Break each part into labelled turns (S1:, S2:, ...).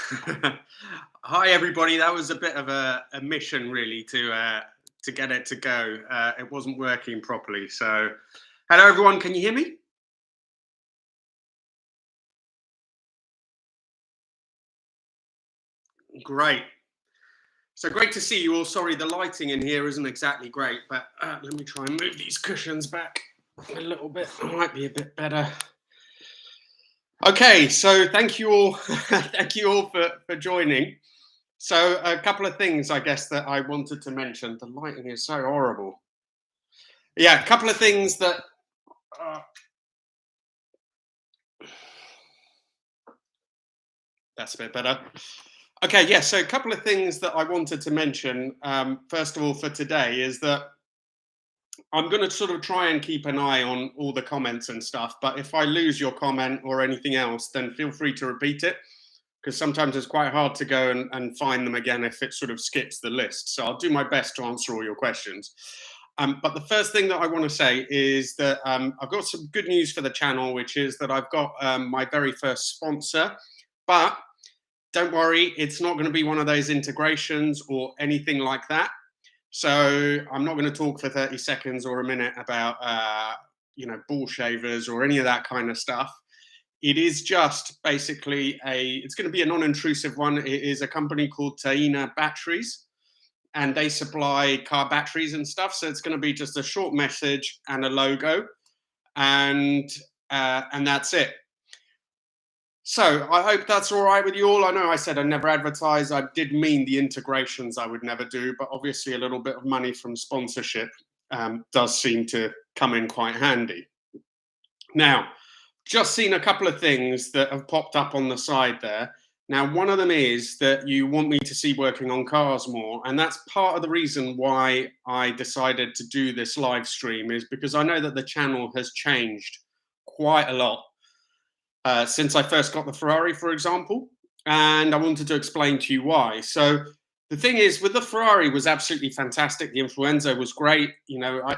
S1: Hi everybody. That was a bit of a mission really to get it to go. It wasn't working properly. So, hello everyone. Can you hear me? Great. So great to see you all. Sorry, the lighting in here isn't exactly great, but let me try and move these cushions back a little bit. It might be a bit better. Okay. So thank you all. Thank you all for joining. So a couple of things, I guess, that I wanted to mention. The lighting is so horrible. Yeah, a couple of things that. Uh, that's a bit better. Okay, yeah. So a couple of things that I wanted to mention. First of all, for today, is that I'm going to sort of try and keep an eye on all the comments and stuff. But if I lose your comment or anything else, then feel free to repeat it because sometimes it's quite hard to go and find them again if it sort of skips the list. So I'll do my best to answer all your questions. But the first thing that I want to say is that I've got some good news for the channel, which is that I've got my very first sponsor. But don't worry, it's not going to be one of those integrations or anything like that. So I'm not going to talk for 30 seconds or a minute about, ball shavers or any of that kind of stuff. It is just basically it's going to be a non-intrusive one. It is a company called Taina Batteries, and they supply car batteries and stuff. So it's going to be just a short message and a logo, and that's it. So I hope that's all right with you all. I know I said I never advertise. I did mean the integrations I would never do, but obviously a little bit of money from sponsorship does seem to come in quite handy. Now, just seen a couple of things that have popped up on the side there. Now, one of them is that you want me to see working on cars more, and that's part of the reason why I decided to do this live stream, is because I know that the channel has changed quite a lot since I first got the Ferrari, for example, and I wanted to explain to you why. So the thing is, with the Ferrari was absolutely fantastic. The Influenza was great.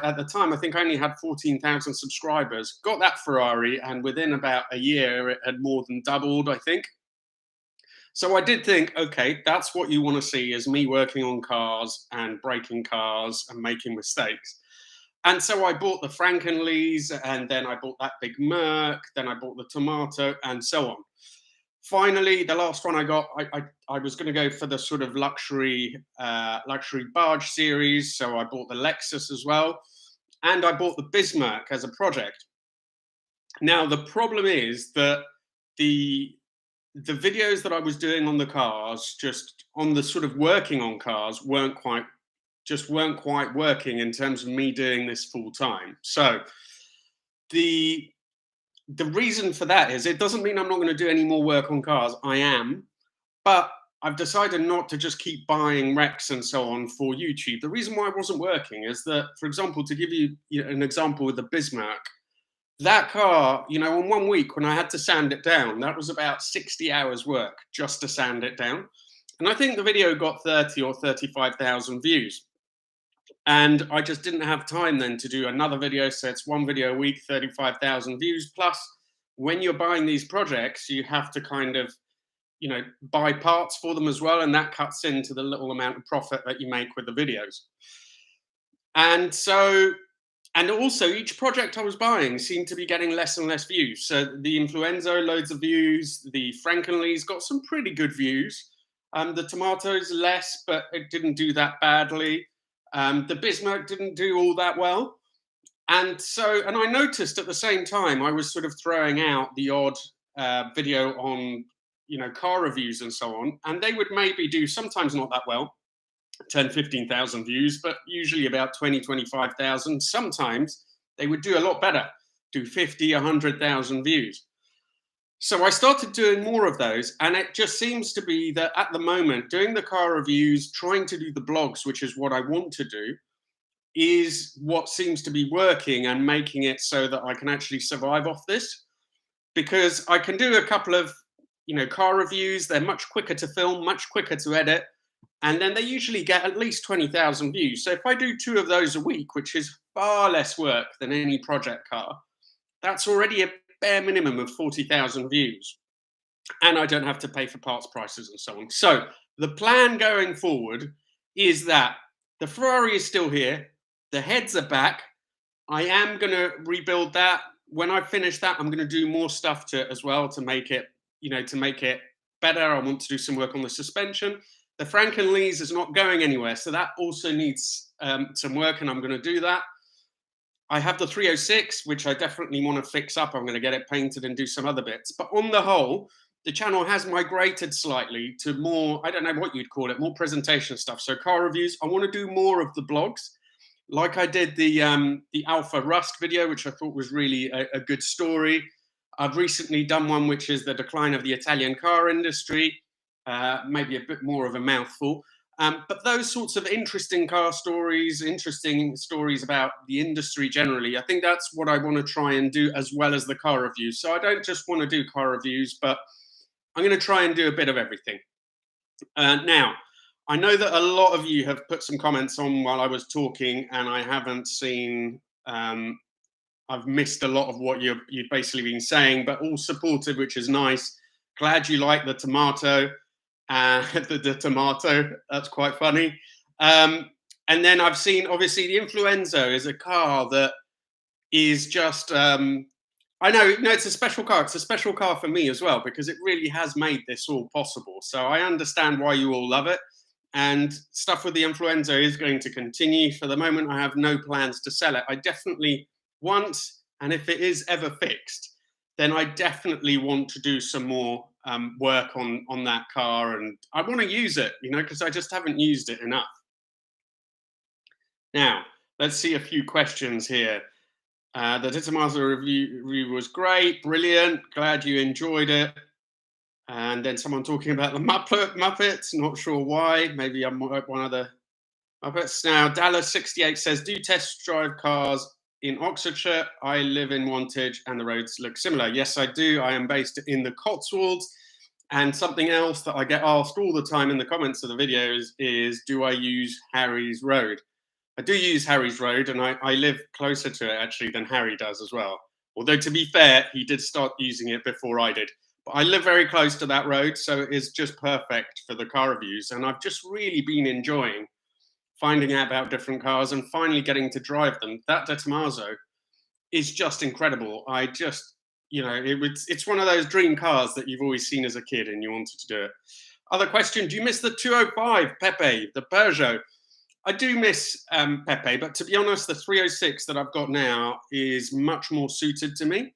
S1: At the time, I think I only had 14,000 subscribers. Got that Ferrari, and within about a year, it had more than doubled, I think. So I did think, okay, that's what you want to see, is me working on cars and breaking cars and making mistakes. And so I bought the Frankenlees, and then I bought that big Merc, then I bought the Tomato, and so on. Finally, the last one I got, I was going to go for the sort of luxury barge series, so I bought the Lexus as well, and I bought the Bismarck as a project. Now the problem is that the videos that I was doing on the cars, just on the sort of working on cars, weren't quite working in terms of me doing this full time. So the reason for that is, it doesn't mean I'm not going to do any more work on cars. I am, but I've decided not to just keep buying wrecks and so on for YouTube. The reason why it wasn't working is that, for example, to give you an example with the Bismarck, that car, in 1 week when I had to sand it down, that was about 60 hours work just to sand it down. And I think the video got 30 or 35,000 views. And I just didn't have time then to do another video. So it's one video a week, 35,000 views. Plus, when you're buying these projects, you have to kind of, buy parts for them as well. And that cuts into the little amount of profit that you make with the videos. And so, and also each project I was buying seemed to be getting less and less views. So the Influenza, loads of views. The Frankenlee's got some pretty good views. The Tomatoes, less, but it didn't do that badly. The Bismarck didn't do all that well. And I noticed at the same time, I was sort of throwing out the odd video on, car reviews and so on. And they would maybe do, sometimes not that well, 10, 15,000 views, but usually about 20, 25,000. Sometimes they would do a lot better, do 50, 100,000 views. So I started doing more of those, and it just seems to be that at the moment, doing the car reviews, trying to do the blogs, which is what I want to do, is what seems to be working and making it so that I can actually survive off this. Because I can do a couple of, car reviews. They're much quicker to film, much quicker to edit, and then they usually get at least 20,000 views. So if I do 2 of those a week, which is far less work than any project car, that's already a bare minimum of 40,000 views. and I don't have to pay for parts prices and so on. So the plan going forward is that the Ferrari is still here, the heads are back. I am going to rebuild that. When I finish that, I'm going to do more stuff to it as well to make it, to make it better. I want to do some work on the suspension. The Frank and Lee's is not going anywhere, so that also needs some work, and I'm going to do that. I have the 306, which I definitely want to fix up. I'm going to get it painted and do some other bits. But on the whole, the channel has migrated slightly to more, I don't know what you'd call it, more presentation stuff. So car reviews. I want to do more of the blogs. Like I did the Alpha Rust video, which I thought was really a good story. I've recently done one, which is the decline of the Italian car industry. Maybe a bit more of a mouthful. But those sorts of interesting car stories, interesting stories about the industry generally, I think that's what I want to try and do as well as the car reviews. So I don't just want to do car reviews, but I'm going to try and do a bit of everything. Now, I know that a lot of you have put some comments on while I was talking, and I haven't seen, I've missed a lot of what you've basically been saying, but all supportive, which is nice. Glad you like the tomato. The tomato, that's quite funny. And then I've seen, obviously, the Influenzo is a car that is just, I know, no, it's a special car. It's a special car for me as well, because it really has made this all possible. So I understand why you all love it. And stuff with the Influenzo is going to continue. For the moment, I have no plans to sell it. I definitely want, and if it is ever fixed, then I definitely want to do some more work on that car, and I want to use it, because I just haven't used it enough. Now, let's see a few questions here. The Titamaza review was great, brilliant, glad you enjoyed it. And then someone talking about the Muppets, not sure why, maybe I'm one of the Muppets. Now, Dallas68 says, do test drive cars in Oxfordshire. I live in Wantage and the roads look similar. Yes, I do. I am based in the Cotswolds. And something else that I get asked all the time in the comments of the videos is, do I use Harry's Road? I do use Harry's Road, and I live closer to it actually than Harry does as well. Although, to be fair, he did start using it before I did. But I live very close to that road, so it is just perfect for the car reviews. And I've just really been enjoying finding out about different cars and finally getting to drive them. That Titamazo is just incredible. I just, it's one of those dream cars that you've always seen as a kid and you wanted to do it. Other question, do you miss the 205 Pepe, the Peugeot? I do miss Pepe, but to be honest, the 306 that I've got now is much more suited to me.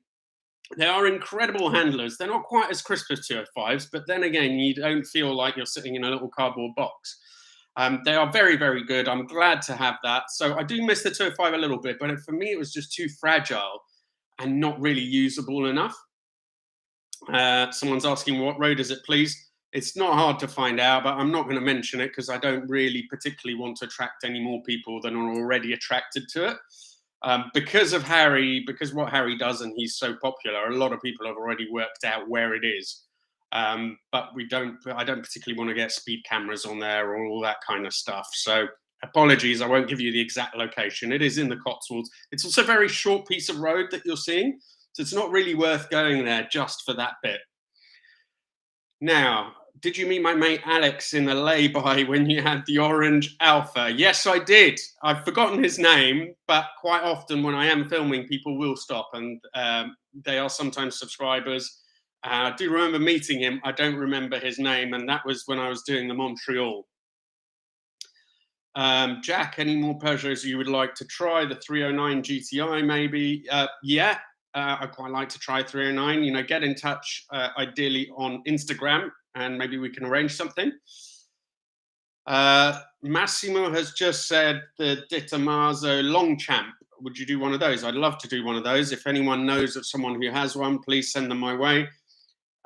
S1: They are incredible handlers. They're not quite as crisp as 205s, but then again, you don't feel like you're sitting in a little cardboard box. They are very, very good. I'm glad to have that. So I do miss the 205 a little bit, but for me, it was just too fragile and not really usable enough. Someone's asking, what road is it, please? It's not hard to find out, but I'm not going to mention it because I don't really particularly want to attract any more people than are already attracted to it. Because of Harry, because what Harry does and he's so popular, a lot of people have already worked out where it is. But I don't particularly want to get speed cameras on there or all that kind of stuff. So apologies, I won't give you the exact location. It is in the Cotswolds. It's also a very short piece of road that you're seeing. So it's not really worth going there just for that bit. Now, did you meet my mate Alex in the lay-by when you had the orange Alpha? Yes, I did. I've forgotten his name, but quite often when I am filming, people will stop, and they are sometimes subscribers. I do remember meeting him. I don't remember his name, and that was when I was doing the Montreal. Jack, any more Peugeots you would like to try? The 309 GTI, maybe? Yeah. I'd quite like to try 309. Get in touch, ideally on Instagram, and maybe we can arrange something. Massimo has just said the Titamazo Longchamp. Would you do one of those? I'd love to do one of those. If anyone knows of someone who has one, please send them my way.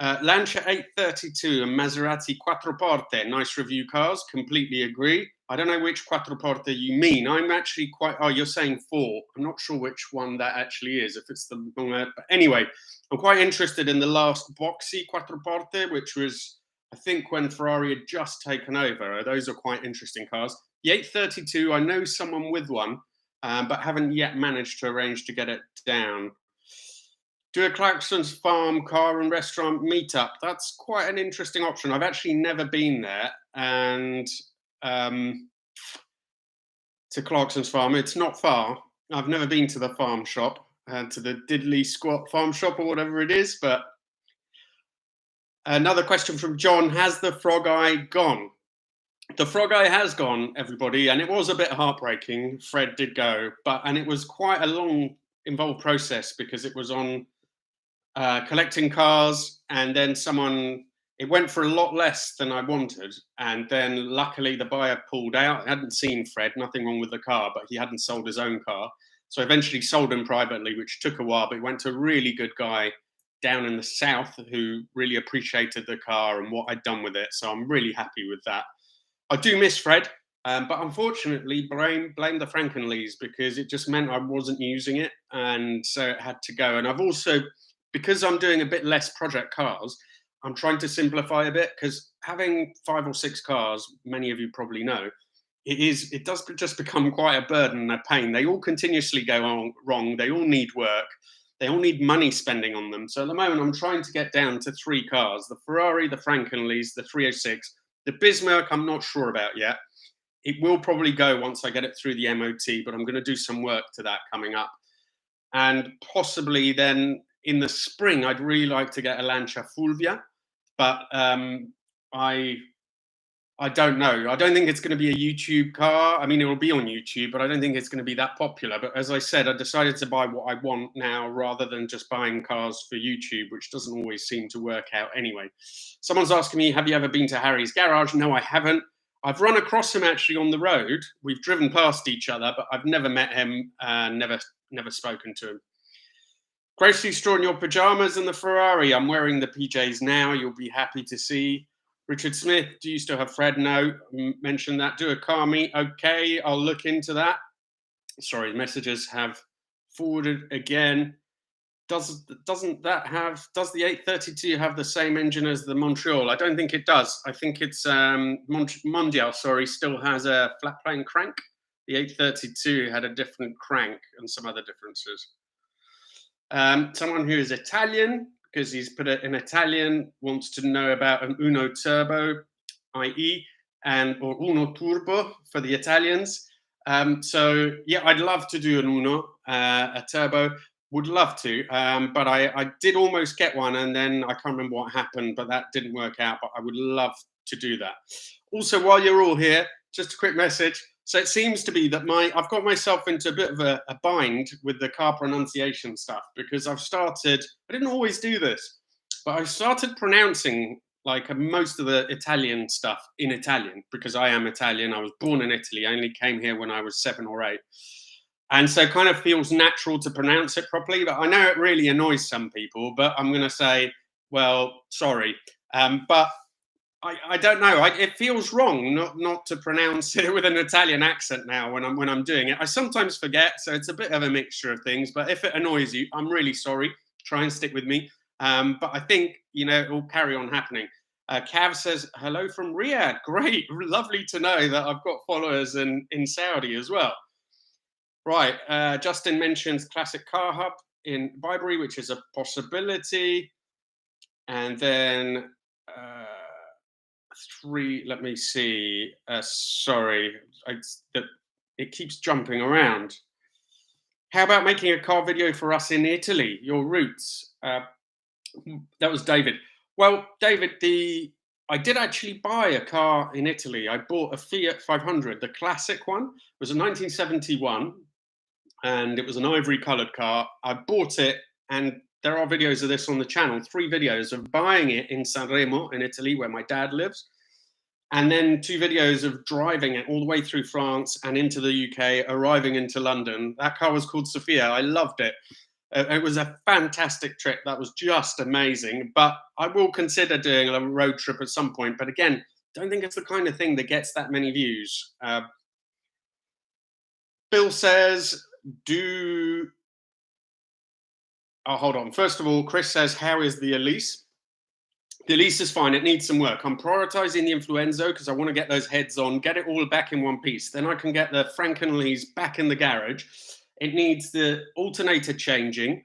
S1: Lancia 832 and Maserati Quattroporte. Nice review cars. Completely agree. I don't know which Quattroporte you mean. I'm actually you're saying 4. I'm not sure which one that actually is, if it's the but anyway, I'm quite interested in the last boxy Quattroporte, which was, I think, when Ferrari had just taken over. Those are quite interesting cars. The 832, I know someone with one, but haven't yet managed to arrange to get it down. Do a Clarkson's Farm car and restaurant meetup. That's quite an interesting option. I've actually never been there, and um, to Clarkson's Farm, it's not far. I've never been to the farm shop, to the Diddley Squat Farm Shop or whatever it is. But another question from John: has the frog eye gone? The frog eye has gone, everybody, and it was a bit heartbreaking. Fred did go, and it was quite a long, involved process because it was on collecting cars, and then it went for a lot less than I wanted, and then luckily the buyer pulled out. I hadn't seen Fred, nothing wrong with the car, but he hadn't sold his own car, so I eventually sold him privately, which took a while, but he went to a really good guy down in the south who really appreciated the car and what I'd done with it, so I'm really happy with that. I do miss Fred, but unfortunately blame the Frankenlees, because it just meant I wasn't using it, and so it had to go. And I've also, because I'm doing a bit less project cars, I'm trying to simplify a bit, because having 5 or 6 cars, many of you probably know, it does just become quite a burden and a pain. They all continuously go wrong. They all need work. They all need money spending on them. So at the moment, I'm trying to get down to 3 cars: the Ferrari, the Frankenlees, the 306. The Bismarck, I'm not sure about yet. It will probably go once I get it through the MOT, but I'm going to do some work to that coming up. And possibly then in the spring, I'd really like to get a Lancia Fulvia, but I don't know. I don't think it's going to be a YouTube car. I mean, it will be on YouTube, but I don't think it's going to be that popular. But as I said, I decided to buy what I want now rather than just buying cars for YouTube, which doesn't always seem to work out anyway. Someone's asking me, have you ever been to Harry's garage? No, I haven't. I've run across him actually on the road. We've driven past each other, but I've never met him, never spoken to him. Grocery store in your pajamas and the Ferrari. I'm wearing the PJs now. You'll be happy to see. Richard Smith, do you still have Fred? No, mention that. Do a car meet. Okay, I'll look into that. Sorry, messages have forwarded again. Does the 832 have the same engine as the Montreal? I don't think it does. I think it's Mondial, still has a flat plane crank. The 832 had a different crank and some other differences. Someone who is Italian, because he's put it in Italian, wants to know about an Uno Turbo, i.e., or Uno Turbo for the Italians. So yeah, I'd love to do an Uno, a turbo. Would love to, but I did almost get one, and then I can't remember what happened, but that didn't work out. But I would love to do that. Also, while you're all here, just a quick message. So it seems to be that I've got myself into a bit of a bind with the car pronunciation stuff, because I didn't always do this, but I started pronouncing like most of the Italian stuff in Italian, because I am Italian. I was born in Italy. I only came here when I was 7 or 8. And so it kind of feels natural to pronounce it properly, but I know it really annoys some people, but I'm going to say, well, sorry. But I don't know. It feels wrong not to pronounce it with an Italian accent now when I'm doing it. I sometimes forget, so it's a bit of a mixture of things. But if it annoys you, I'm really sorry. Try and stick with me. But I think it will carry on happening. Cav says hello from Riyadh. Great, lovely to know that I've got followers in Saudi as well. Right. Justin mentions Classic Car Hub in Bibury, which is a possibility. And then. Let me see. Sorry, it keeps jumping around. How about making a car video for us in Italy? Your roots. That was David. Well, David, I did actually buy a car in Italy. I bought a Fiat 500, the classic one. It was a 1971, and it was an ivory-coloured car. I bought it, and there are videos of this on the channel, 3 videos of buying it in Sanremo in Italy, where my dad lives, and then 2 videos of driving it all the way through France and into the UK, arriving into London. That car was called Sophia. I loved it. It was a fantastic trip. That was just amazing. But I will consider doing a road trip at some point. But again, don't think it's the kind of thing that gets that many views. Bill says, hold on. First of all, Chris says, how is the Elise? The Elise is fine. It needs some work. I'm prioritizing the Influenzo because I want to get those heads on, get it all back in one piece. Then I can get the Frankenlees back in the garage. It needs the alternator changing.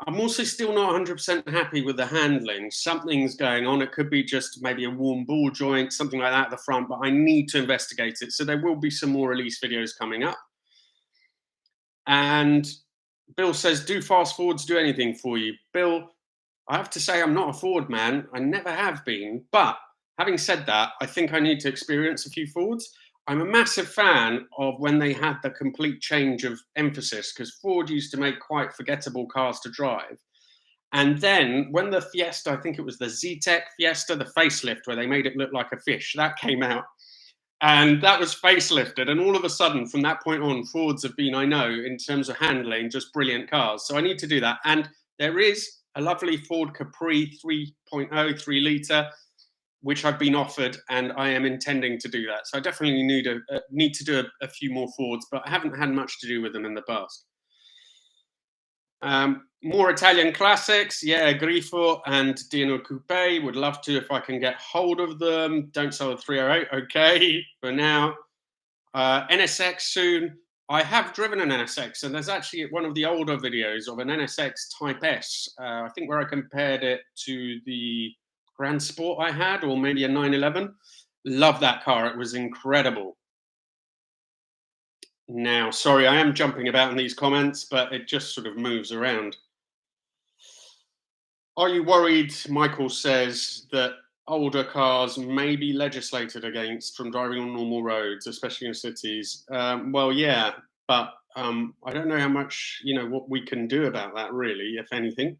S1: I'm also still not 100% happy with the handling. Something's going on. It could be just maybe a warm ball joint, something like that at the front, but I need to investigate it. So there will be some more Elise videos coming up. And Bill says, do fast forwards do anything for you? Bill, I have to say I'm not a Ford man. I never have been. But having said that, I think I need to experience a few Fords. I'm a massive fan of when they had the complete change of emphasis, because Ford used to make quite forgettable cars to drive. And then when the Fiesta, I think it was the Z-Tech Fiesta, the facelift, where they made it look like a fish, that came out. And that was facelifted. And all of a sudden, from that point on, Fords have been, I know, in terms of handling, just brilliant cars. So I need to do that. And there is a lovely Ford Capri 3.0, 3 litre, which I've been offered, and I am intending to do that. So I definitely need to do a few more Fords, but I haven't had much to do with them in the past. More Italian classics, yeah, Grifo and Dino Coupe. Would love to if I can get hold of them. Don't sell the 308, okay, for now. NSX soon. I have driven an NSX, and there's actually one of the older videos of an NSX Type S. I think where I compared it to the Grand Sport I had, or maybe a 911. Love that car. It was incredible. Now, sorry, I am jumping about in these comments, but it just sort of moves around. Are you worried, Michael says, that older cars may be legislated against from driving on normal roads, especially in cities? Well, yeah, but I don't know how much, what we can do about that, really, if anything.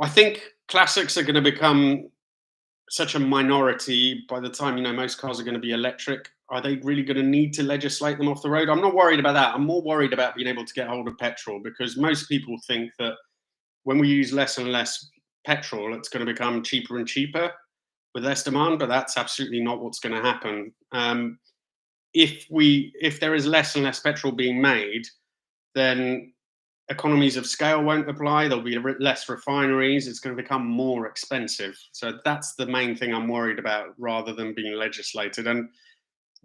S1: I think classics are going to become such a minority by the time, most cars are going to be electric. Are they really going to need to legislate them off the road? I'm not worried about that. I'm more worried about being able to get hold of petrol, because most people think that when we use less and less petrol, it's going to become cheaper and cheaper with less demand, but that's absolutely not what's going to happen. If there is less and less petrol being made, then economies of scale won't apply. There'll be less refineries. It's going to become more expensive. So that's the main thing I'm worried about, rather than being legislated. And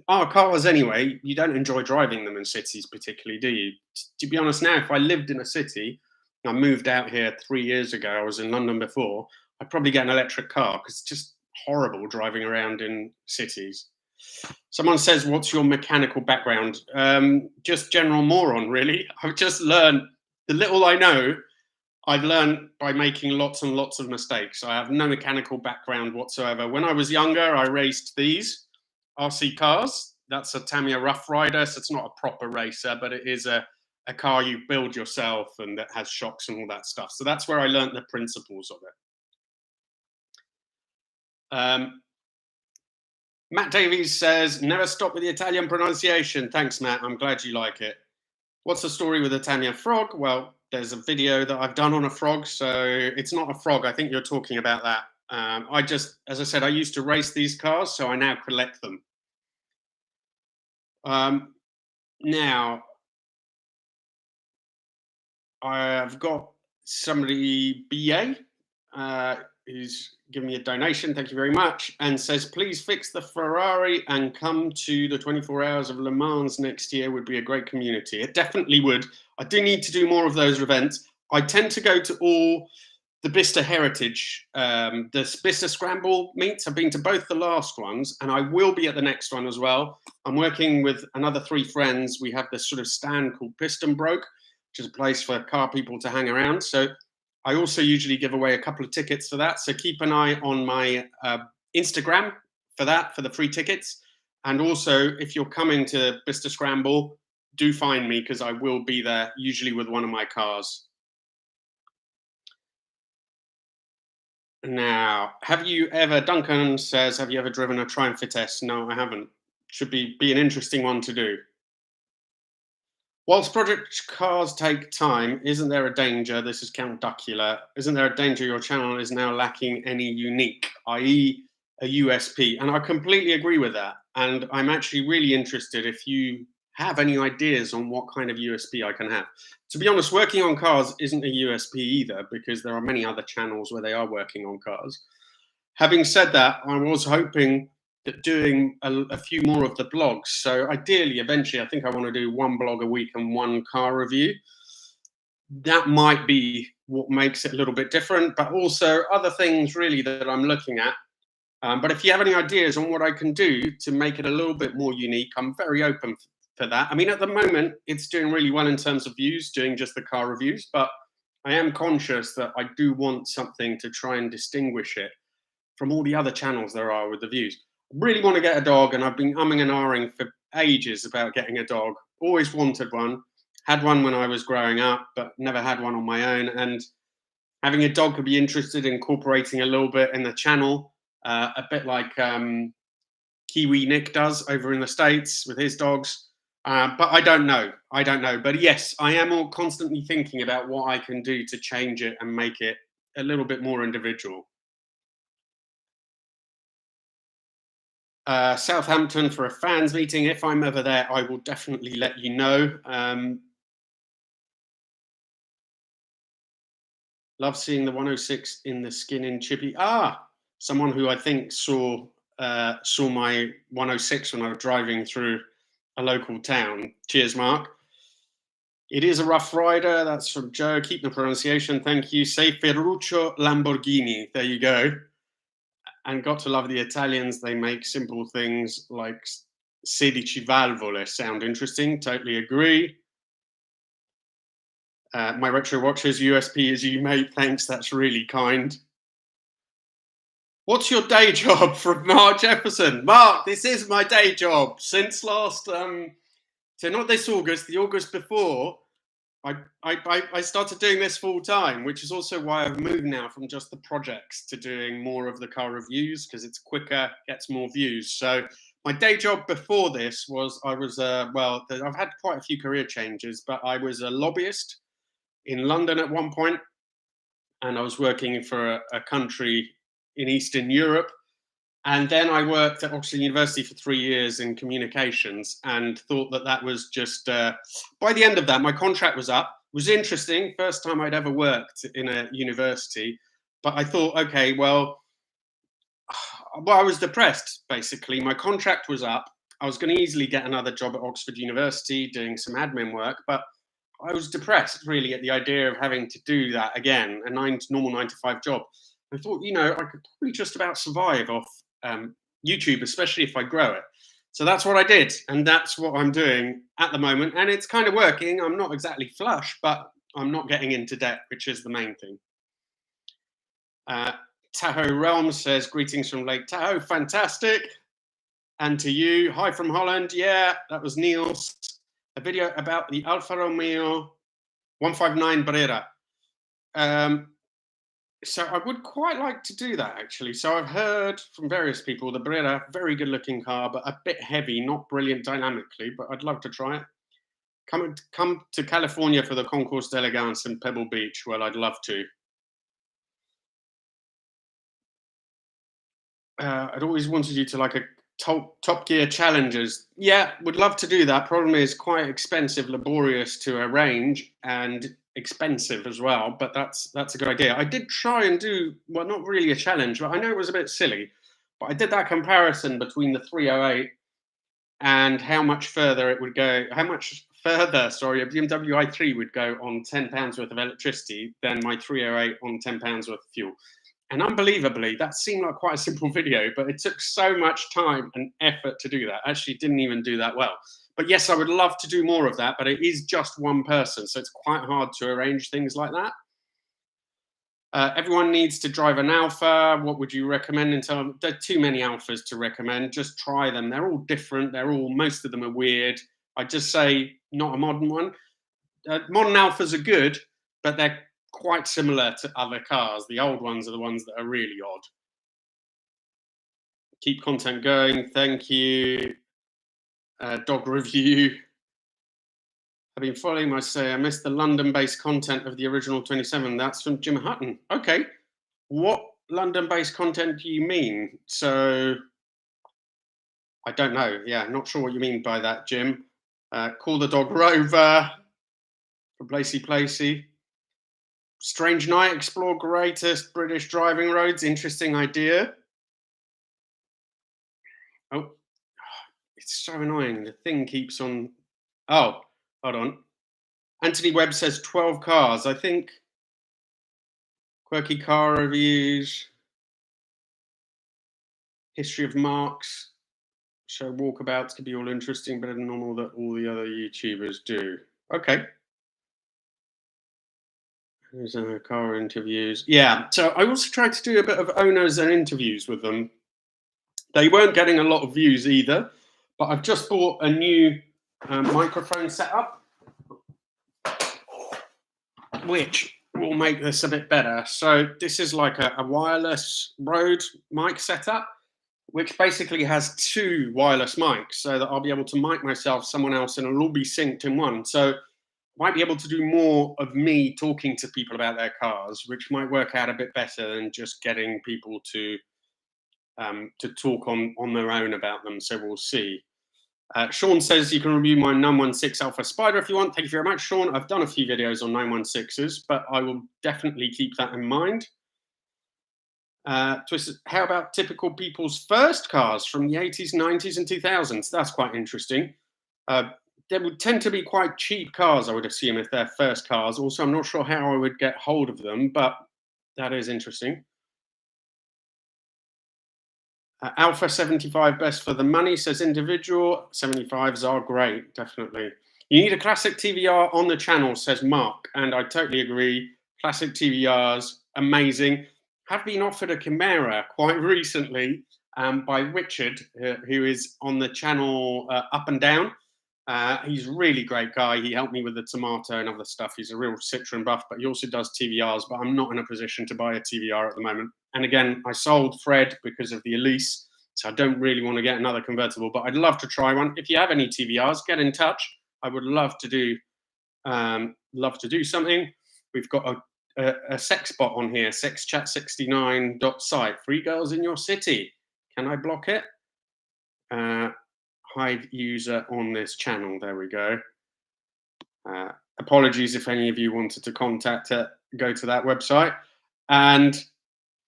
S1: our cars, anyway, you don't enjoy driving them in cities particularly, do you? To be honest, now, if I lived in a city, I moved out here 3 years ago, I was in London before, I'd probably get an electric car, because it's just horrible driving around in cities. Someone says, what's your mechanical background? Just general moron, really. I've just learned the little I know. I've learned by making lots and lots of mistakes. I have no mechanical background whatsoever. When I was younger, I raced these RC cars. That's a Tamiya Rough Rider, so it's not a proper racer, but it is a car you build yourself and that has shocks and all that stuff. So that's where I learned the principles of it. Matt Davies says, never stop with the Italian pronunciation. Thanks, Matt. I'm glad you like it. What's the story with the Tamiya frog? Well, there's a video that I've done on a frog, so it's not a frog. I think you're talking about that. As I said, I used to race these cars, so I now collect them. Now, I've got somebody, BA, who's given me a donation, thank you very much, and says, please fix the Ferrari and come to the 24 Hours of Le Mans next year. Would be a great community. It definitely would. I do need to do more of those events. I tend to go to all the Bicester Heritage, the Bicester Scramble meets. I've been to both the last ones, and I will be at the next one as well. I'm working with another 3 friends. We have this sort of stand called Piston Broke, which is a place for car people to hang around. So I also usually give away a couple of tickets for that. So keep an eye on my Instagram for that, for the free tickets. And also, if you're coming to Bicester Scramble, do find me, because I will be there, usually with one of my cars. Now, Duncan says, have you ever driven a Triumph S? No, I haven't. Should be an interesting one to do. Whilst project cars take time, isn't there a danger, this is Count Duckula, isn't there a danger your channel is now lacking any unique, i.e. a USP? And I completely agree with that. And I'm actually really interested if you have any ideas on what kind of USP I can have. To be honest, working on cars isn't a USP either, because there are many other channels where they are working on cars. Having said that, I was hoping that doing a few more of the blogs. So ideally, eventually, I think I want to do 1 blog a week and 1 car review. that might be what makes it a little bit different, but also other things really that I'm looking at. But if you have any ideas on what I can do to make it a little bit more unique, I'm very open for that. I mean, at the moment, it's doing really well in terms of views, doing just the car reviews, but I am conscious that I do want something to try and distinguish it from all the other channels there are with the views. I really want to get a dog, and I've been umming and ahhing for ages about getting a dog. Always wanted one. Had one when I was growing up, but never had one on my own. And having a dog could be interested in incorporating a little bit in the channel, a bit like Kiwi Nick does over in the States with his dogs. But I don't know. I don't know. But yes, I am all constantly thinking about what I can do to change it and make it a little bit more individual. Southampton for a fans meeting. If I'm ever there, I will definitely let you know. Love seeing the 106 in the skin in Chippy. Someone who I think saw my 106 when I was driving through a local town. Cheers, Mark. It is a rough rider. That's from Joe. Keep the pronunciation. Thank you. Say Ferruccio Lamborghini. There you go. And got to love the Italians. They make simple things like sedici valvole sound interesting. Totally agree. My retro watches USP is you, mate. Thanks. That's really kind. What's your day job from Mark Jefferson? Mark, this is my day job since last. So not this August, the August before. I started doing this full time, which is also why I've moved now from just the projects to doing more of the car reviews because it's quicker, gets more views. So my day job before this was I've had quite a few career changes, but I was a lobbyist in London at one point, and I was working for a country in Eastern Europe. And then I worked at Oxford University for 3 years in communications, and thought that that was just. By the end of that, my contract was up. It was interesting, first time I'd ever worked in a university. But I thought, okay, I was depressed. Basically, my contract was up. I was going to easily get another job at Oxford University doing some admin work, but I was depressed really at the idea of having to do that again, a normal 9 to 5 job. I thought, I could probably just about survive off YouTube, especially if I grow it. So that's what I did, and that's what I'm doing at the moment, and it's kind of working. I'm not exactly flush, but I'm not getting into debt, which is the main thing. Uh, Tahoe Realm says, greetings from Lake Tahoe. Fantastic. And to you, hi from Holland. Yeah, that was Niels. A video about the Alfa Romeo 159 Brera. So I would quite like to do that, actually. So I've heard from various people the Brera, very good looking car, but a bit heavy, not brilliant dynamically, but I'd love to try it. Come to California for the Concours d'Elegance in Pebble Beach. Well, I'd love to. I'd always wanted you to like a Top Gear Challengers. Yeah, would love to do that. Problem is quite expensive, laborious to arrange, and expensive as well. But that's a good idea. I did try and do, well, not really a challenge, but I know it was a bit silly. But I did that comparison between the 308 and how much further it would go. How much further, sorry, a BMW i3 would go on £10 worth of electricity than my 308 on £10 worth of fuel. And unbelievably, that seemed like quite a simple video, but it took so much time and effort to do that. Actually, didn't even do that well. But yes, I would love to do more of that, but it is just one person, so it's quite hard to arrange things like that. Everyone needs to drive an Alpha. What would you recommend in terms? There are too many Alphas to recommend. Just try them. They're all different. Most of them are weird. I just say not a modern one. Modern Alphas are good, but they're quite similar to other cars. The old ones are the ones that are really odd. Keep content going. Thank you. Dog review. I've been following I missed the London-based content of the original 27. That's from Jim Hutton. Okay. What London-based content do you mean? So I don't know. Yeah, not sure what you mean by that, Jim. Call the dog Rover. From Placey Placey. Strange night, explore greatest British driving roads. Interesting idea. Oh, it's so annoying. The thing keeps on. Oh, hold on. Anthony Webb says 12 cars. I think quirky car reviews, history of marks, show walkabouts could be all interesting, better than normal that all the other YouTubers do. Okay. There's car interviews. Yeah. So I also tried to do a bit of owners and interviews with them. They weren't getting a lot of views either, but I've just bought a new microphone setup, which will make this a bit better. So this is like a wireless Rode mic setup, which basically has two wireless mics, so that I'll be able to mic myself, someone else, and it'll all be synced in one. So I might be able to do more of me talking to people about their cars, which might work out a bit better than just getting people to talk on their own about them. So we'll see. Sean says you can review my 916 Alpha Spider if you want. Thank you very much, Sean. I've done a few videos on 916s, but I will definitely keep that in mind. Twist, how about typical people's first cars from the 80s, 90s, and 2000s? That's quite interesting. There would tend to be quite cheap cars, I would assume, if they're first cars. Also, I'm not sure how I would get hold of them, but that is interesting. Alpha 75 best for the money, says individual. 75s are great, definitely. You need a classic TVR on the channel, says Mark, and I totally agree. Classic TVRs, amazing. Have been offered a Chimera quite recently by Richard, who is on the channel Up and Down. He's a really great guy. He helped me with the tomato and other stuff. He's a real Citroen buff, but he also does TVRs, but I'm not in a position to buy a TVR at the moment. And again, I sold Fred because of the Elise, so I don't really want to get another convertible, but I'd love to try one. If you have any TVRs, get in touch. I would love to do something. We've got a sex bot on here, sexchat69.site. Free girls in your city. Can I block it? Hide user on this channel. There we go. Apologies if any of you wanted to contact it. Go to that website. And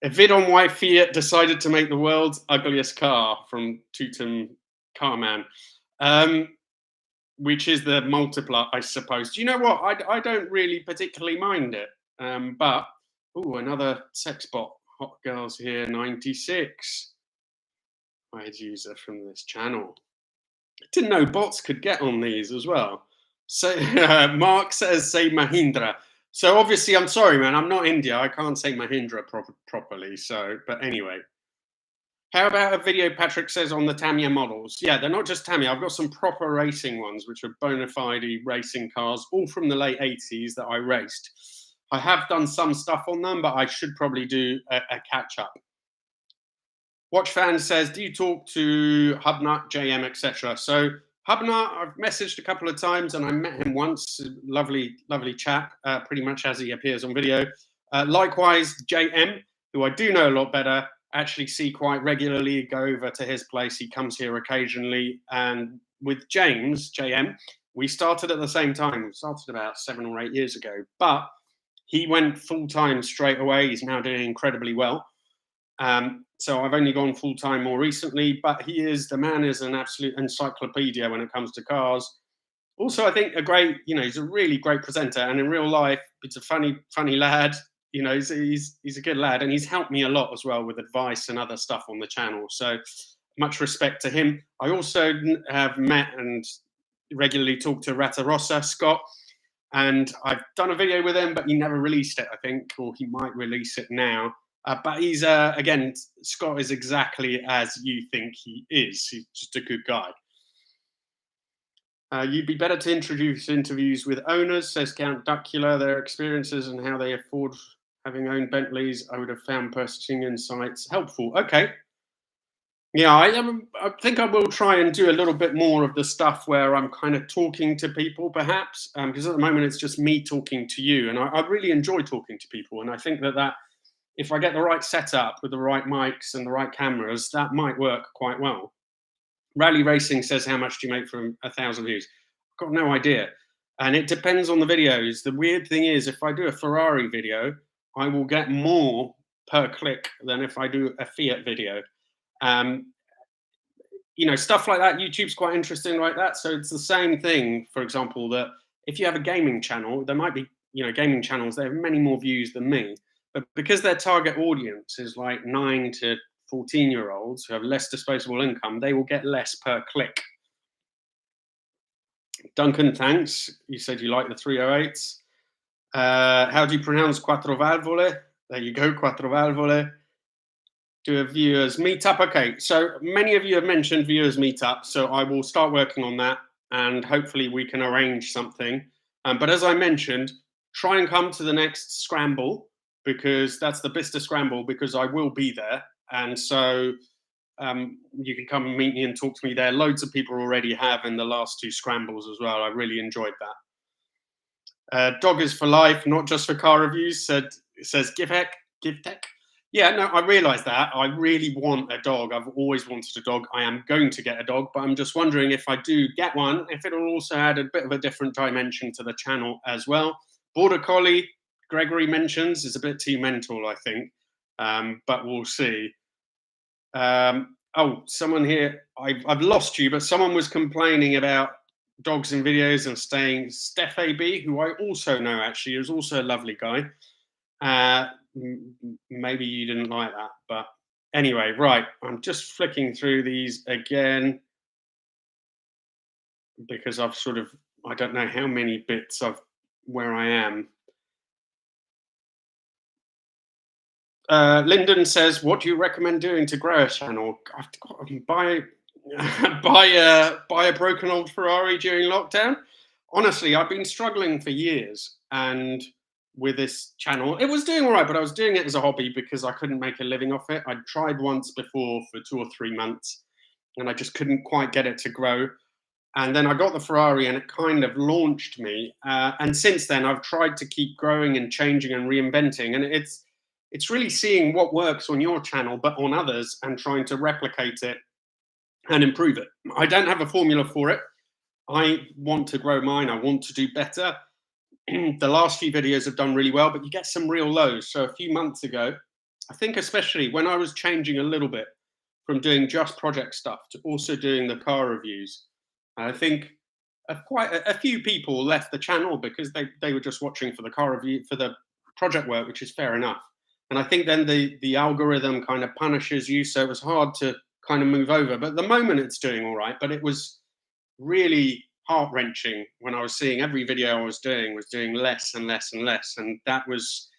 S1: a vid on why Fiat decided to make the world's ugliest car from Tutum Carman, which is the multipler, I suppose. Do you know what? I don't really particularly mind it. But, oh, another sex bot. Hot girls here, 96. Hide user from this channel. I didn't know bots could get on these as well. So Mark says, say Mahindra. So obviously, I'm sorry, man. I'm not India. I can't say Mahindra properly. So, but anyway. How about a video Patrick says on the Tamiya models? Yeah, they're not just Tamiya. I've got some proper racing ones, which are bona fide racing cars, all from the late 80s that I raced. I have done some stuff on them, but I should probably do a catch-up. Watch fan says, do you talk to Hubnut, JM, etc.? So Hubnut, I've messaged a couple of times and I met him once. Lovely, lovely chap, pretty much as he appears on video. Likewise, JM, who I do know a lot better, actually see quite regularly, go over to his place. He comes here occasionally. And with James, JM, we started at the same time. We started about 7 or 8 years ago. But he went full-time straight away. He's now doing incredibly well. So I've only gone full-time more recently, but the man is an absolute encyclopedia when it comes to cars. Also, I think he's a really great presenter, and in real life, it's a funny lad. You know, he's a good lad, and he's helped me a lot as well with advice and other stuff on the channel. So much respect to him. I also have met and regularly talk to Rata Rossa, Scott, and I've done a video with him, but he never released it, I think, or he might release it now. But he's, again, Scott is exactly as you think he is. He's just a good guy. You'd be better to introduce interviews with owners, says Count Duckula, their experiences and how they afford having owned Bentleys. I would have found purchasing insights helpful. Okay. Yeah, I think I will try and do a little bit more of the stuff where I'm kind of talking to people, perhaps, because at the moment it's just me talking to you. And I really enjoy talking to people. And I think that if I get the right setup with the right mics and the right cameras, that might work quite well. Rally Racing says, how much do you make from 1,000 views? I've got no idea. And it depends on the videos. The weird thing is, if I do a Ferrari video, I will get more per click than if I do a Fiat video. You know, stuff like that. YouTube's quite interesting like that. So it's the same thing, for example, that if you have a gaming channel, there might be, gaming channels, they have many more views than me. But because their target audience is like 9 to 14-year-olds who have less disposable income, they will get less per click. Duncan, thanks. You said you like the 308s. How do you pronounce quattro valvole? There you go, quattro valvole. Do a viewers meetup. Okay, so many of you have mentioned viewers meetup, so I will start working on that, and hopefully we can arrange something. But as I mentioned, try and come to the next scramble, because that's the Bicester scramble, because I will be there, and so you can come and meet me and talk to me there. Loads of people already have in the last 2 scrambles as well. I really enjoyed that. Dog is for life, not just for car reviews. Says give tech. Yeah, no, I realise that. I really want a dog. I've always wanted a dog. I am going to get a dog, but I'm just wondering if I do get one, if it'll also add a bit of a different dimension to the channel as well. Border Collie, Gregory mentions, is a bit too mental, I think, but we'll see. Oh, someone here, I've lost you, but someone was complaining about dogs in videos and staying. Steph AB, who I also know actually, is also a lovely guy. Maybe you didn't like that, but anyway, right. I'm just flicking through these again because I've I don't know how many bits of where I am. Lyndon says, what do you recommend doing to grow a channel? I've got to buy a broken old Ferrari during lockdown. Honestly, I've been struggling for years, and with this channel, it was doing all right, but I was doing it as a hobby because I couldn't make a living off it. I'd tried once before for 2 or 3 months, and I just couldn't quite get it to grow. And then I got the Ferrari, and it kind of launched me. And since then, I've tried to keep growing and changing and reinventing. And it's really seeing what works on your channel, but on others, and trying to replicate it and improve it. I don't have a formula for it. I want to grow mine. I want to do better. The last few videos have done really well, but you get some real lows. So a few months ago, I think especially when I was changing a little bit from doing just project stuff to also doing the car reviews, I think quite a few people left the channel because they were just watching for the car review, for the project work, which is fair enough. And I think then the algorithm kind of punishes you, so it was hard to kind of move over. But at the moment it's doing all right, but it was really heart-wrenching when I was seeing every video I was doing less and less and less, and that was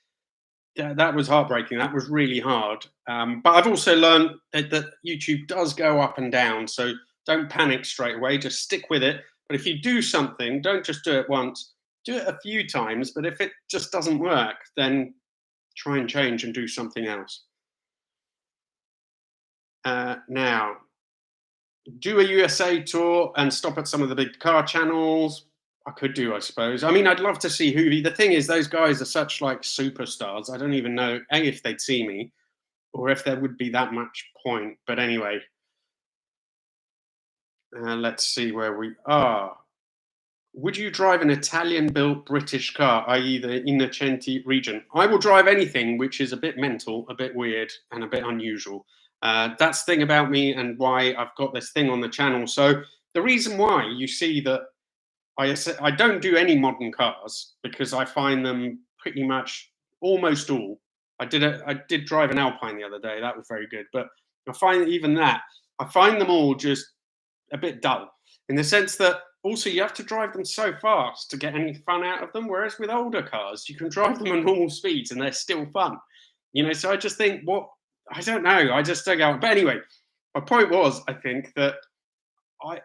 S1: heartbreaking. That was really hard. But I've also learned that YouTube does go up and down, so don't panic straight away. Just stick with it. But if you do something, don't just do it once. Do it a few times. But if it just doesn't work, then try and change and do something else. Now, do a USA tour and stop at some of the big car channels. I could do, I suppose. I mean, I'd love to see Hoovie. The thing is, those guys are such like superstars. I don't even know if they'd see me or if there would be that much point. But anyway, let's see where we are. Would you drive an Italian-built British car, i.e. the Innocenti region? I will drive anything which is a bit mental, a bit weird, and a bit unusual. That's the thing about me and why I've got this thing on the channel. So the reason why you see that I don't do any modern cars, because I find them pretty much almost all. I did drive an Alpine the other day. That was very good. But I find even that, I find them all just a bit dull, in the sense that also you have to drive them so fast to get any fun out of them. Whereas with older cars, you can drive them at normal speeds and they're still fun. So I just think, I don't know. I just don't go. But anyway, my point was, I think that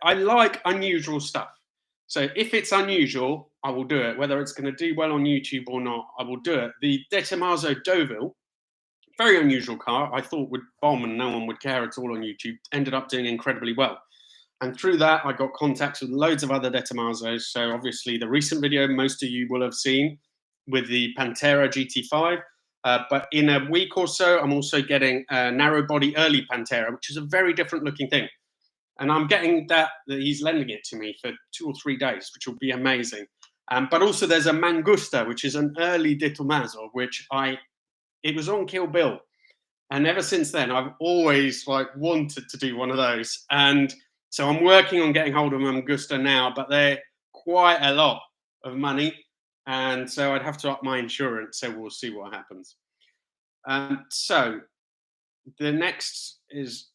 S1: I like unusual stuff. So if it's unusual, I will do it. Whether it's going to do well on YouTube or not, I will do it. The De Tomaso Deauville, very unusual car, I thought would bomb and no one would care at all on YouTube, ended up doing incredibly well. And through that, I got contacts with loads of other De Tomasos. So obviously the recent video, most of you will have seen with the Pantera GT5. But in a week or so, I'm also getting a narrow body early Pantera, which is a very different looking thing. And I'm getting that he's lending it to me for 2 or 3 days, which will be amazing. But also there's a Mangusta, which is an early De Tomaso, which it was on Kill Bill. And ever since then, I've always wanted to do one of those. And so I'm working on getting hold of Mangusta now, but they're quite a lot of money, and so I'd have to up my insurance. So we'll see what happens. So the next is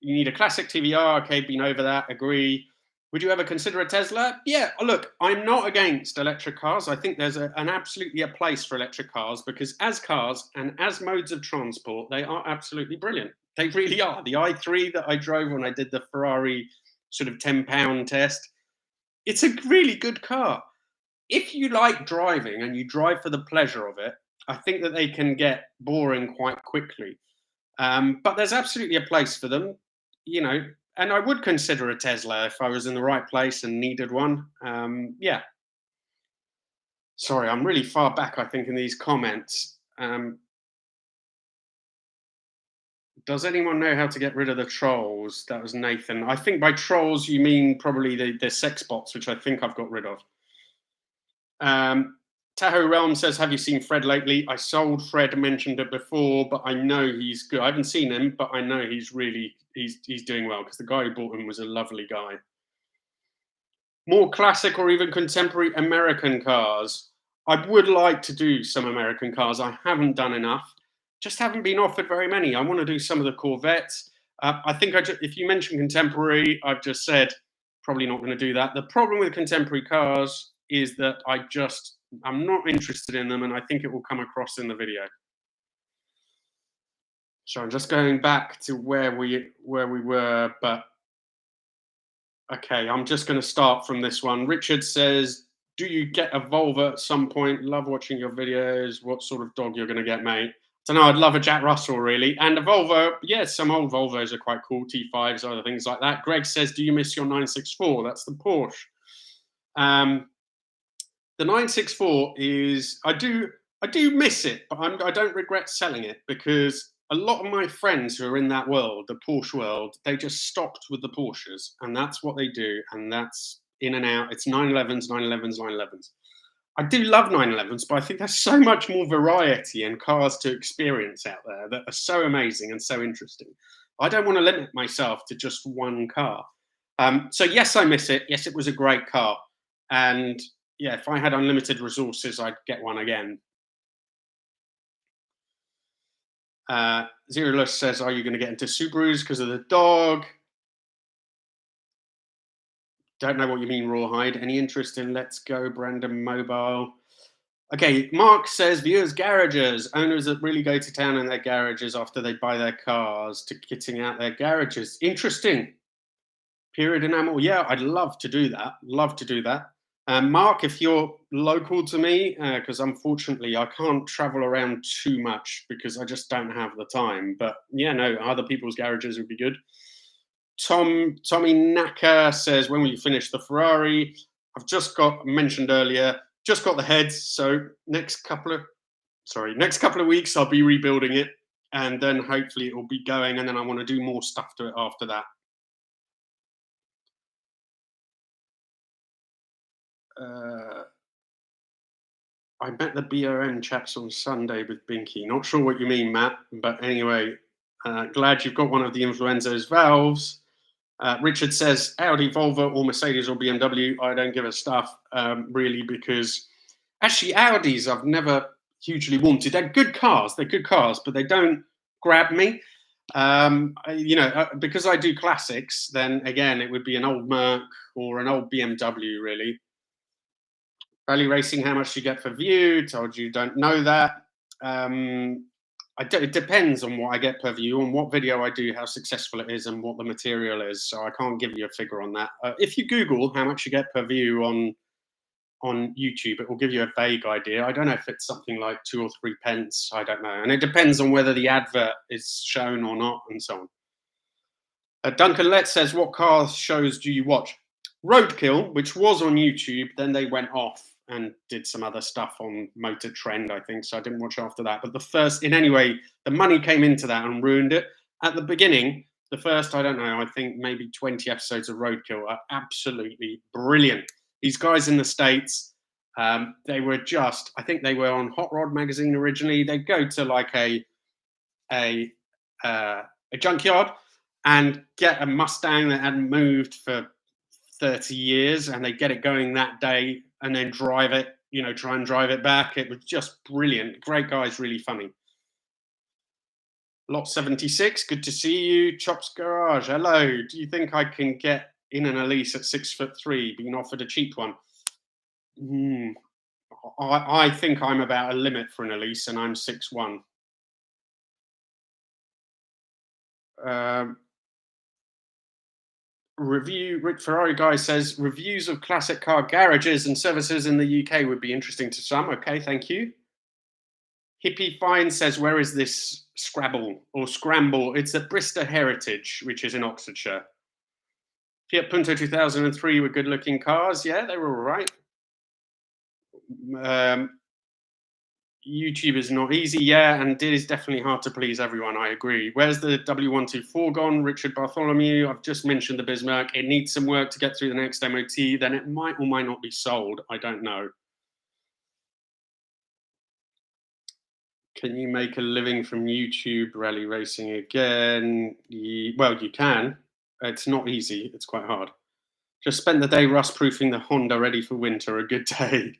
S1: you need a classic TVR. Okay, been over that. Agree. Would you ever consider a Tesla? Yeah, look, I'm not against electric cars. I think there's absolutely a place for electric cars because as cars and as modes of transport, they are absolutely brilliant. They really are. The i3 that I drove when I did the Ferrari sort of £10 test, it's a really good car. If you like driving and you drive for the pleasure of it, I think that they can get boring quite quickly. But there's absolutely a place for them, you know, and I would consider a Tesla if I was in the right place and needed one. Yeah. Sorry, I'm really far back, I think, in these comments. Does anyone know how to get rid of the trolls? That was Nathan. I think by trolls, you mean probably the sex bots, which I think I've got rid of. Tahoe Realm says, have you seen Fred lately? I sold Fred, mentioned it before, but I know he's good. I haven't seen him, but I know he's doing well because the guy who bought him was a lovely guy. More classic or even contemporary American cars. I would like to do some American cars. I haven't done enough. Just haven't been offered very many. I want to do some of the Corvettes. I think if you mention contemporary, I've just said probably not going to do that. The problem with contemporary cars is that I'm not interested in them, and I think it will come across in the video. So I'm just going back to where we were, but okay, I'm just going to start from this one. Richard says, do you get a Volvo at some point? Love watching your videos. What sort of dog you're going to get, mate? I don't know. I'd love a Jack Russell, really. And a Volvo. Yeah, some old Volvos are quite cool. T5s, other things like that. Greg says, do you miss your 964? That's the Porsche. The 964 is, I do miss it, but I don't regret selling it because a lot of my friends who are in that world, the Porsche world, they just stopped with the Porsches, and that's what they do, and that's in and out. It's 911s, 911s, 911s. I do love 911s, but I think there's so much more variety and cars to experience out there that are so amazing and so interesting. I don't want to limit myself to just one car. So yes, I miss it. Yes, it was a great car. And yeah, if I had unlimited resources, I'd get one again. Zerulus says, are you going to get into Subarus because of the dog? Don't know what you mean, Rawhide. Any interest in Let's Go, Brandon Mobile? Okay, Mark says, viewers, garages, owners that really go to town in their garages after they buy their cars to kitting out their garages. Interesting. Period enamel. Yeah, I'd love to do that. Love to do that. Mark, if you're local to me, because unfortunately I can't travel around too much because I just don't have the time. But yeah, no, other people's garages would be good. Tommy Naka says, when will you finish the Ferrari? I've just got mentioned earlier, just got the heads. So next couple of weeks, I'll be rebuilding it, and then hopefully it will be going. And then I want to do more stuff to it after that. I met the BOM chaps on Sunday with Binky. Not sure what you mean, Matt, but anyway, glad you've got one of the Influenzo's valves. Richard says, Audi, Volvo, or Mercedes or BMW. I don't give a stuff, really, because actually Audis I've never hugely wanted. They're good cars, but they don't grab me. Because I do classics, then again, it would be an old Merc or an old BMW, really. Rally Racing, how much do you get for view? Told you don't know that. It depends on what I get per view, on what video I do, how successful it is, and what the material is. So I can't give you a figure on that. If you Google how much you get per view on YouTube, it will give you a vague idea. I don't know if it's something like 2 or 3 pence. I don't know. And it depends on whether the advert is shown or not, and so on. Duncan Letts says, what car shows do you watch? Roadkill, which was on YouTube, then they went off and did some other stuff on Motor Trend, I think, so I didn't watch after that. But the money came into that and ruined it. At the beginning, the first, I don't know, I think maybe 20 episodes of Roadkill are absolutely brilliant. These guys in the States, they were I think they were on Hot Rod magazine originally. They'd go to like a junkyard and get a Mustang that hadn't moved for 30 years, and they get it going that day. and then drive it, try and drive it back. It was just brilliant. Great guys, really funny. Lot 76, good to see you. Chops Garage, hello. Do you think I can get in an Elise at 6'3", being offered a cheap one? I think I'm about a limit for an Elise, and I'm 6'1". Rick Ferrari guy says reviews of classic car garages and services in the UK would be interesting to some. Okay, thank you. Hippie Fine says, where is this Scrabble or Scramble? It's at Bristol Heritage, which is in Oxfordshire. Fiat Punto 2003 were good looking cars. Yeah, they were all right. YouTube is not easy, yeah, and it is definitely hard to please everyone. I agree. Where's the W124 gone? Richard Bartholomew. I've just mentioned the Bismarck. It needs some work to get through the next MOT. Then it might or might not be sold. I don't know. Can you make a living from YouTube rally racing again? Well, you can. It's not easy. It's quite hard. Just spent the day rust proofing the Honda ready for winter. A good day.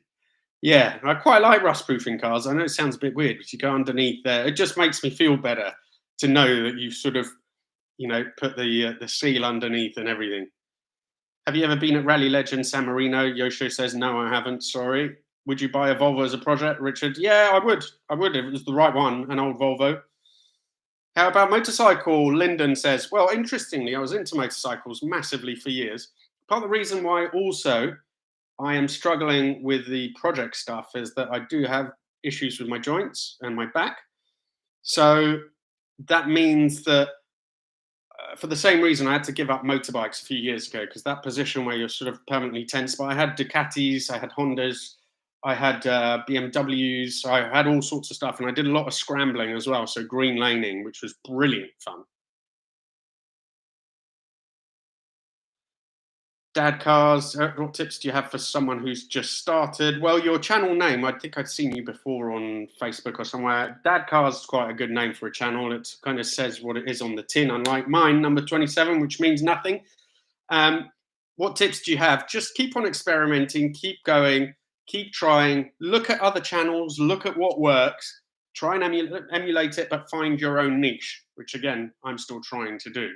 S1: Yeah, I quite like rust proofing cars. I know it sounds a bit weird, but you go underneath there. It just makes me feel better to know that you've sort of, put the seal underneath and everything. Have you ever been at Rally Legend San Marino? Yosho says, no, I haven't. Sorry. Would you buy a Volvo as a project, Richard? Yeah, I would. I would if it was the right one, an old Volvo. How about motorcycle? Lyndon says, well, interestingly, I was into motorcycles massively for years. Part of the reason why also I am struggling with the project stuff is that I do have issues with my joints and my back. So that means that for the same reason, I had to give up motorbikes a few years ago, because that position where you're sort of permanently tense. But I had Ducatis, I had Hondas, I had BMWs, I had all sorts of stuff, and I did a lot of scrambling as well. So green laning, which was brilliant fun. Dad cars, what tips do you have for someone who's just started? Well, your channel name, I think I'd seen you before on Facebook or somewhere. Dad cars is quite a good name for a channel. It kind of says what it is on the tin, unlike mine, number 27, which means nothing. What tips do you have? Just keep on experimenting, keep going, keep trying, look at other channels, look at what works, try and emulate it, but find your own niche, which again, I'm still trying to do.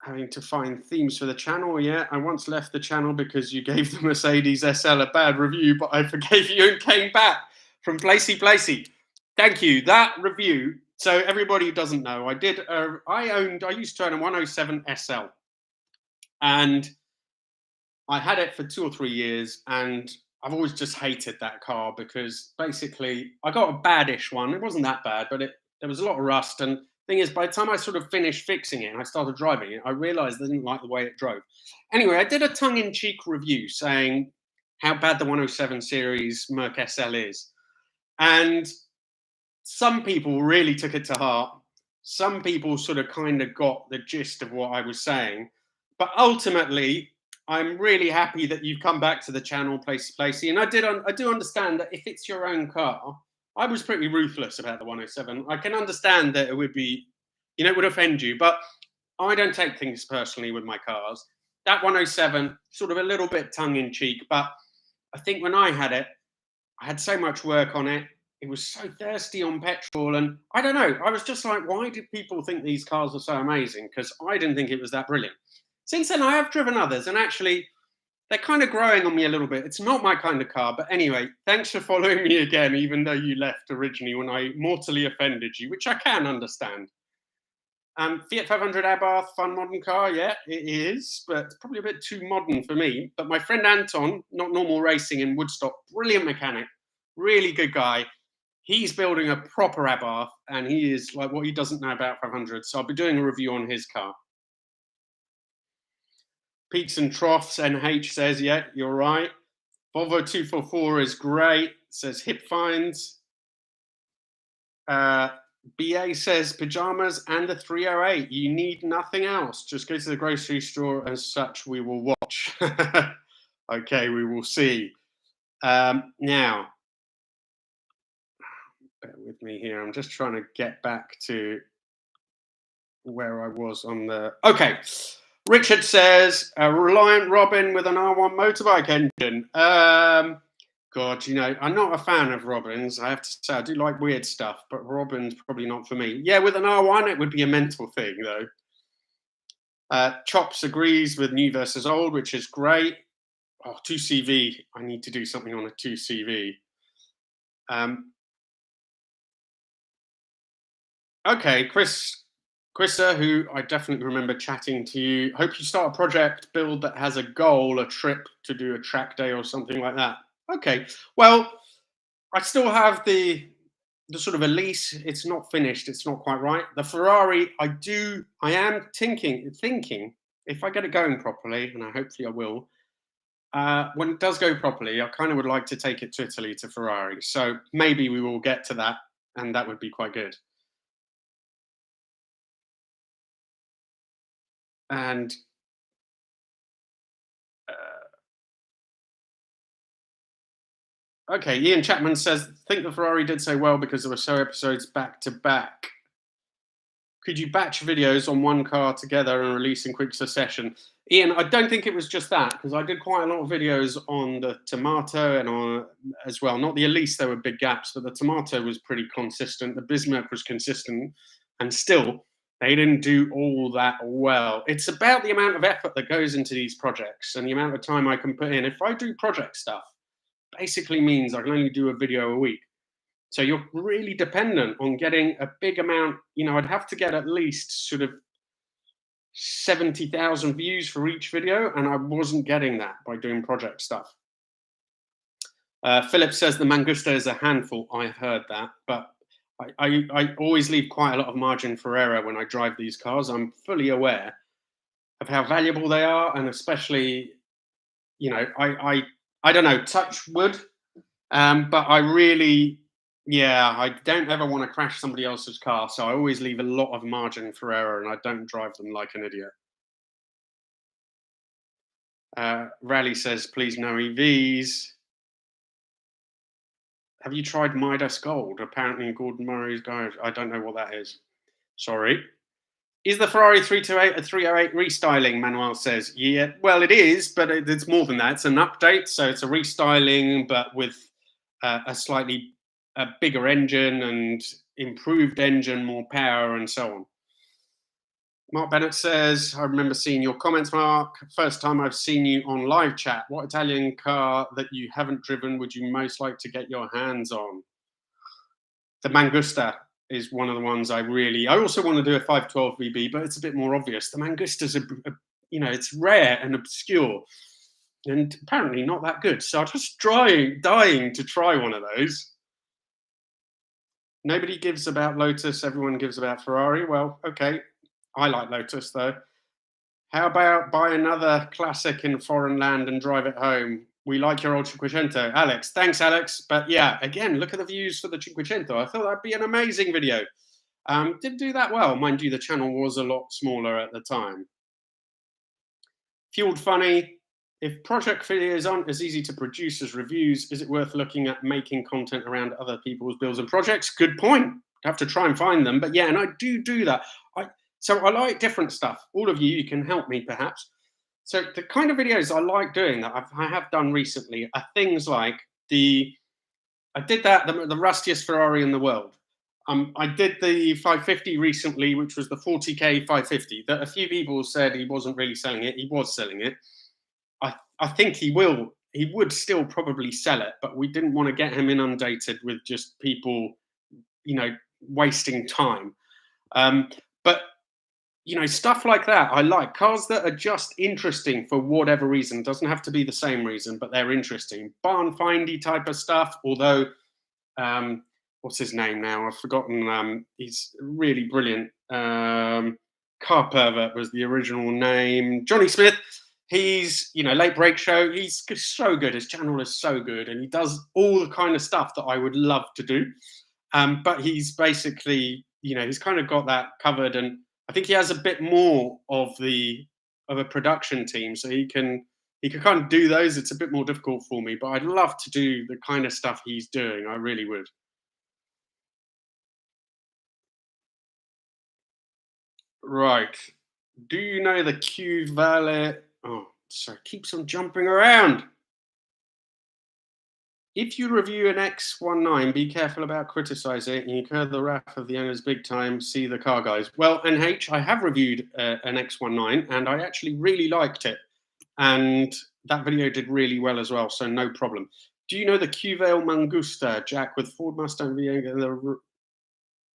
S1: Having to find themes for the channel. Yeah, I once left the channel because you gave the Mercedes SL a bad review, but I forgave you and came back from Placey Placey. Thank you. That review. So everybody who doesn't know, I used to own a 107 SL, and I had it for 2 or 3 years, and I've always just hated that car because basically I got a badish one. It wasn't that bad, but there was a lot of rust. And thing is, by the time I sort of finished fixing it and I started driving it, I realized I didn't like the way it drove. Anyway, I did a tongue-in-cheek review saying how bad the 107 series Merc SL is. And some people really took it to heart. Some people sort of kind of got the gist of what I was saying. But ultimately, I'm really happy that you've come back to the channel, Placey. And I do understand that if it's your own car, I was pretty ruthless about the 107. I can understand that it would be, it would offend you, but I don't take things personally with my cars. That 107, sort of a little bit tongue in cheek, but I think when I had it, I had so much work on it. It was so thirsty on petrol, and I don't know. I was just like, why did people think these cars are so amazing? Because I didn't think it was that brilliant. Since then, I have driven others, and actually, they're kind of growing on me a little bit. It's not my kind of car, but anyway, thanks for following me again, even though you left originally when I mortally offended you, which I can understand. Fiat 500 Abarth, fun modern car, yeah, it is, but it's probably a bit too modern for me. But my friend Anton, Not Normal Racing in Woodstock, brilliant mechanic, really good guy. He's building a proper Abarth, and he is like what he doesn't know about 500. So I'll be doing a review on his car. Peaks and Troughs, NH says, yeah, you're right. Volvo 244 is great, says Hip Finds. BA says pajamas and the 308. You need nothing else. Just go to the grocery store as such. We will watch. Okay, we will see. Now, bear with me here. I'm just trying to get back to where I was on the. Okay. Richard says, a Reliant Robin with an R1 motorbike engine. God, I'm not a fan of Robins. I have to say, I do like weird stuff, but Robin's probably not for me. Yeah, with an R1, it would be a mental thing, though. Chops agrees with new versus old, which is great. Oh, 2CV. I need to do something on a 2CV. Okay, Chrissa, who I definitely remember chatting to you. Hope you start a project build that has a goal, a trip to do a track day or something like that. Okay, well, I still have the sort of Elise. It's not finished. It's not quite right. The Ferrari, I am thinking if I get it going properly, and hopefully I will. When it does go properly, I kind of would like to take it to Italy to Ferrari. So maybe we will get to that, and that would be quite good. And okay, Ian Chapman says, think the Ferrari did so well because there were so episodes back to back. Could you batch videos on one car together and release in quick succession? Ian, I don't think it was just that, because I did quite a lot of videos on the Tomato and on as well. Not the Elise, there were big gaps, but the Tomato was pretty consistent. The Bismarck was consistent, and still, they didn't do all that well. It's about the amount of effort that goes into these projects and the amount of time I can put in. If I do project stuff, basically means I can only do a video a week. So you're really dependent on getting a big amount. I'd have to get at least sort of 70,000 views for each video, and I wasn't getting that by doing project stuff. Philip says the Mangusta is a handful. I've heard that, but I always leave quite a lot of margin for error when I drive these cars. I'm fully aware of how valuable they are, and especially, I don't know, touch wood. But I really, I don't ever want to crash somebody else's car, so I always leave a lot of margin for error, and I don't drive them like an idiot. Rally says, please no EVs. Have you tried Midas Gold? Apparently in Gordon Murray's garage. I don't know what that is. Sorry. Is the Ferrari 328 a 308 restyling? Manuel says, yeah. Well, it is, but it's more than that. It's an update, so it's a restyling, but with a slightly bigger engine and improved engine, more power, and so on. Mark Bennett says, I remember seeing your comments, Mark. First time I've seen you on live chat. What Italian car that you haven't driven would you most like to get your hands on? The Mangusta is one of the ones I also want to do a 512 VB, but it's a bit more obvious. The Mangusta's it's rare and obscure and apparently not that good. So I'm just dying to try one of those. Nobody gives about Lotus. Everyone gives about Ferrari. Well, okay. I like Lotus, though. How about buy another classic in foreign land and drive it home? We like your old Cinquecento. Alex. Thanks, Alex. But yeah, again, look at the views for the Cinquecento. I thought that'd be an amazing video. Didn't do that well. Mind you, the channel was a lot smaller at the time. Fueled Funny. If project videos aren't as easy to produce as reviews, is it worth looking at making content around other people's builds and projects? Good point. I have to try and find them. But yeah, and I do that. So I like different stuff. All of you can help me perhaps. So the kind of videos I like doing that I have done recently are things like the rustiest Ferrari in the world. I did the 550 recently, which was the 40k 550. That a few people said he wasn't really selling it. He was selling it. I think he will. He would still probably sell it, but we didn't want to get him inundated with just people, wasting time. But stuff like that. I like cars that are just interesting for whatever reason. It doesn't have to be the same reason, but they're interesting. Barn findy type of stuff. Although, what's his name now? I've forgotten. He's really brilliant. Car Pervert was the original name. Johnny Smith. He's, Late Break Show. He's so good. His channel is so good, and he does all the kind of stuff that I would love to do. But he's basically, he's kind of got that covered, and I think he has a bit more of a production team, so he can kind of do those. It's a bit more difficult for me, but I'd love to do the kind of stuff he's doing. I really would. Right. Do you know the Q Valet? Oh, sorry, keeps on jumping around. If you review an X19, be careful about criticizing it. You incur the wrath of the owners big time. See the car guys. Well, NH, I have reviewed an X19 and I actually really liked it. And that video did really well as well, so no problem. Do you know the Cuvale Mangusta, Jack, with Ford Mustang V8 and the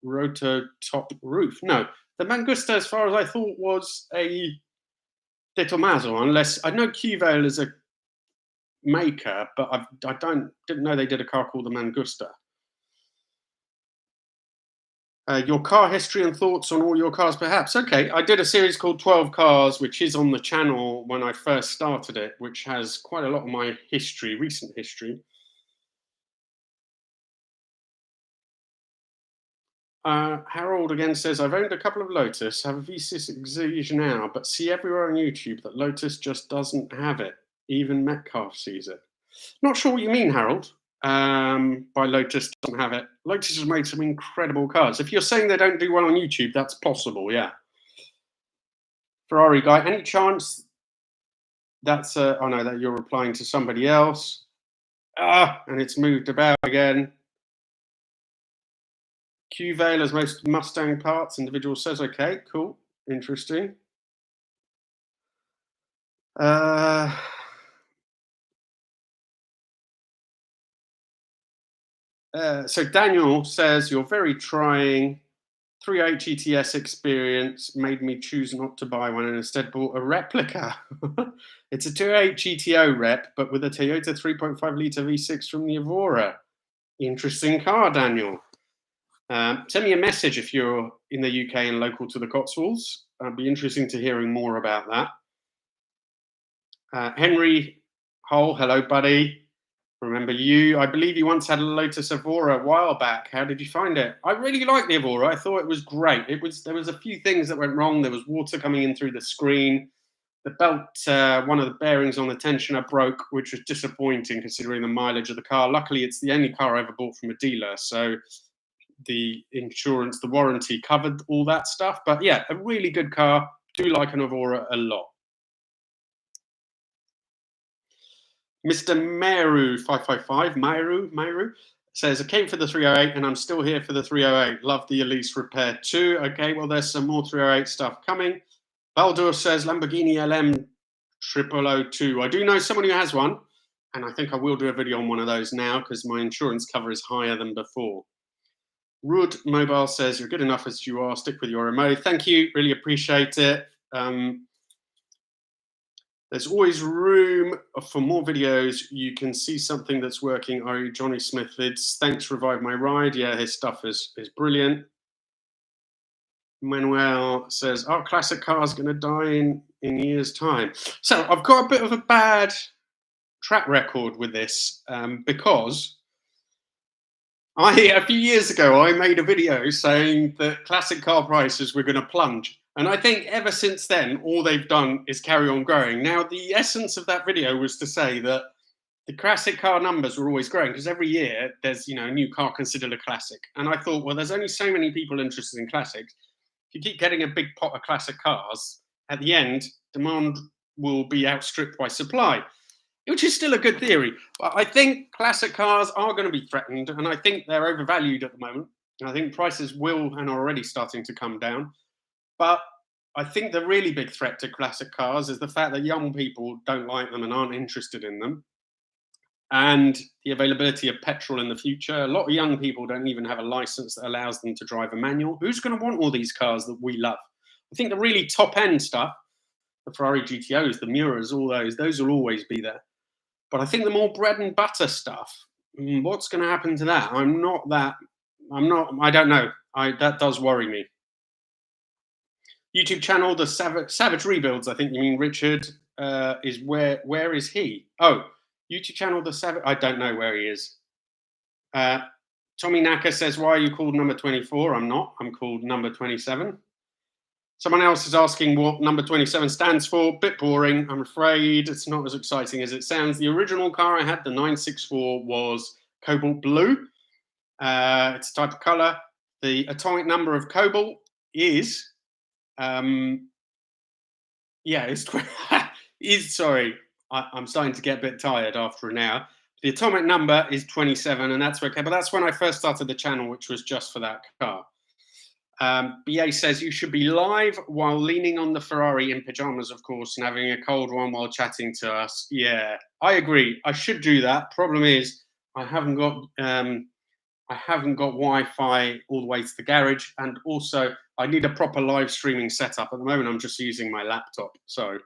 S1: rotor top roof? No, the Mangusta, as far as I thought, was a De Tomaso, unless I know Cuvale is a maker, but didn't know they did a car called the Mangusta. Your car history and thoughts on all your cars, perhaps. Okay, I did a series called 12 Cars, which is on the channel when I first started it, which has quite a lot of my history, recent history. Harold again says, I've owned a couple of Lotus, have a V6 Exige now, but see everywhere on YouTube that Lotus just doesn't have it. Even Metcalf sees it. Not sure what you mean, Harold, by Lotus doesn't have it. Lotus has made some incredible cars. If you're saying they don't do well on YouTube, that's possible, yeah. Ferrari guy, any chance that's, oh no, that you're replying to somebody else. And it's moved about again. Q-Vale has most Mustang parts. Individual says, okay, cool, interesting. So Daniel says, you're very trying. 3.8 GTS experience made me choose not to buy one and instead bought a replica. It's a 2.8 GTO rep, but with a Toyota 3.5 litre V6 from the Evora. Interesting car, Daniel. Send me a message if you're in the UK and local to the Cotswolds. I'd be interesting to hearing more about that. Henry Hole, hello, buddy. Remember you? I believe you once had a Lotus Evora a while back. How did you find it? I really liked the Evora. I thought it was great. There was a few things that went wrong. There was water coming in through the screen. The belt, one of the bearings on the tensioner broke, which was disappointing considering the mileage of the car. Luckily, it's the only car I ever bought from a dealer, so the insurance, the warranty covered all that stuff. But yeah, a really good car. Do like an Evora a lot. Mr. Meru 555, Myru says, I came for the 308 and I'm still here for the 308. Love the Elise repair too. Okay, well, there's some more 308 stuff coming. Baldur says, Lamborghini LM 0002. I do know someone who has one, and I think I will do a video on one of those now because my insurance cover is higher than before. Rud Mobile says, you're good enough as you are. Stick with your MO. Thank you. Really appreciate it. There's always room for more videos. You can see something that's working. Are you Johnny Smith vids? Thanks, Revive My Ride. Yeah, his stuff is brilliant. Manuel says, "Our classic car's going to die in years' time." So I've got a bit of a bad track record with this because a few years ago I made a video saying that classic car prices were going to plunge. And I think ever since then, all they've done is carry on growing. Now, the essence of that video was to say that the classic car numbers were always growing because every year there's, a new car considered a classic. And I thought, well, there's only so many people interested in classics. If you keep getting a big pot of classic cars, at the end, demand will be outstripped by supply, which is still a good theory. But I think classic cars are going to be threatened, and I think they're overvalued at the moment. I think prices will and are already starting to come down. But I think the really big threat to classic cars is the fact that young people don't like them and aren't interested in them. And the availability of petrol in the future. A lot of young people don't even have a license that allows them to drive a manual. Who's going to want all these cars that we love? I think the really top end stuff, the Ferrari GTOs, the Miuras, all those will always be there. But I think the more bread and butter stuff, what's going to happen to that? I don't know. That does worry me. YouTube channel, the Savage Rebuilds, I think you mean, Richard, is where is he? Oh, YouTube channel, the Savage, I don't know where he is. Tommy Naka says, why are you called number 24? I'm not, I'm called number 27. Someone else is asking what number 27 stands for. Bit boring, I'm afraid. It's not as exciting as it sounds. The original car I had, the 964, was cobalt blue. It's a type of color. The atomic number of cobalt is Yeah, it's is sorry. I'm starting to get a bit tired after an hour. The atomic number is 27, and that's okay. But that's when I first started the channel, which was just for that car. BA says you should be live while leaning on the Ferrari in pajamas, of course, and having a cold one while chatting to us. Yeah, I agree. I should do that. Problem is, I haven't got I haven't got Wi-Fi all the way to the garage, and also I need a proper live streaming setup. At the moment, I'm just using my laptop. So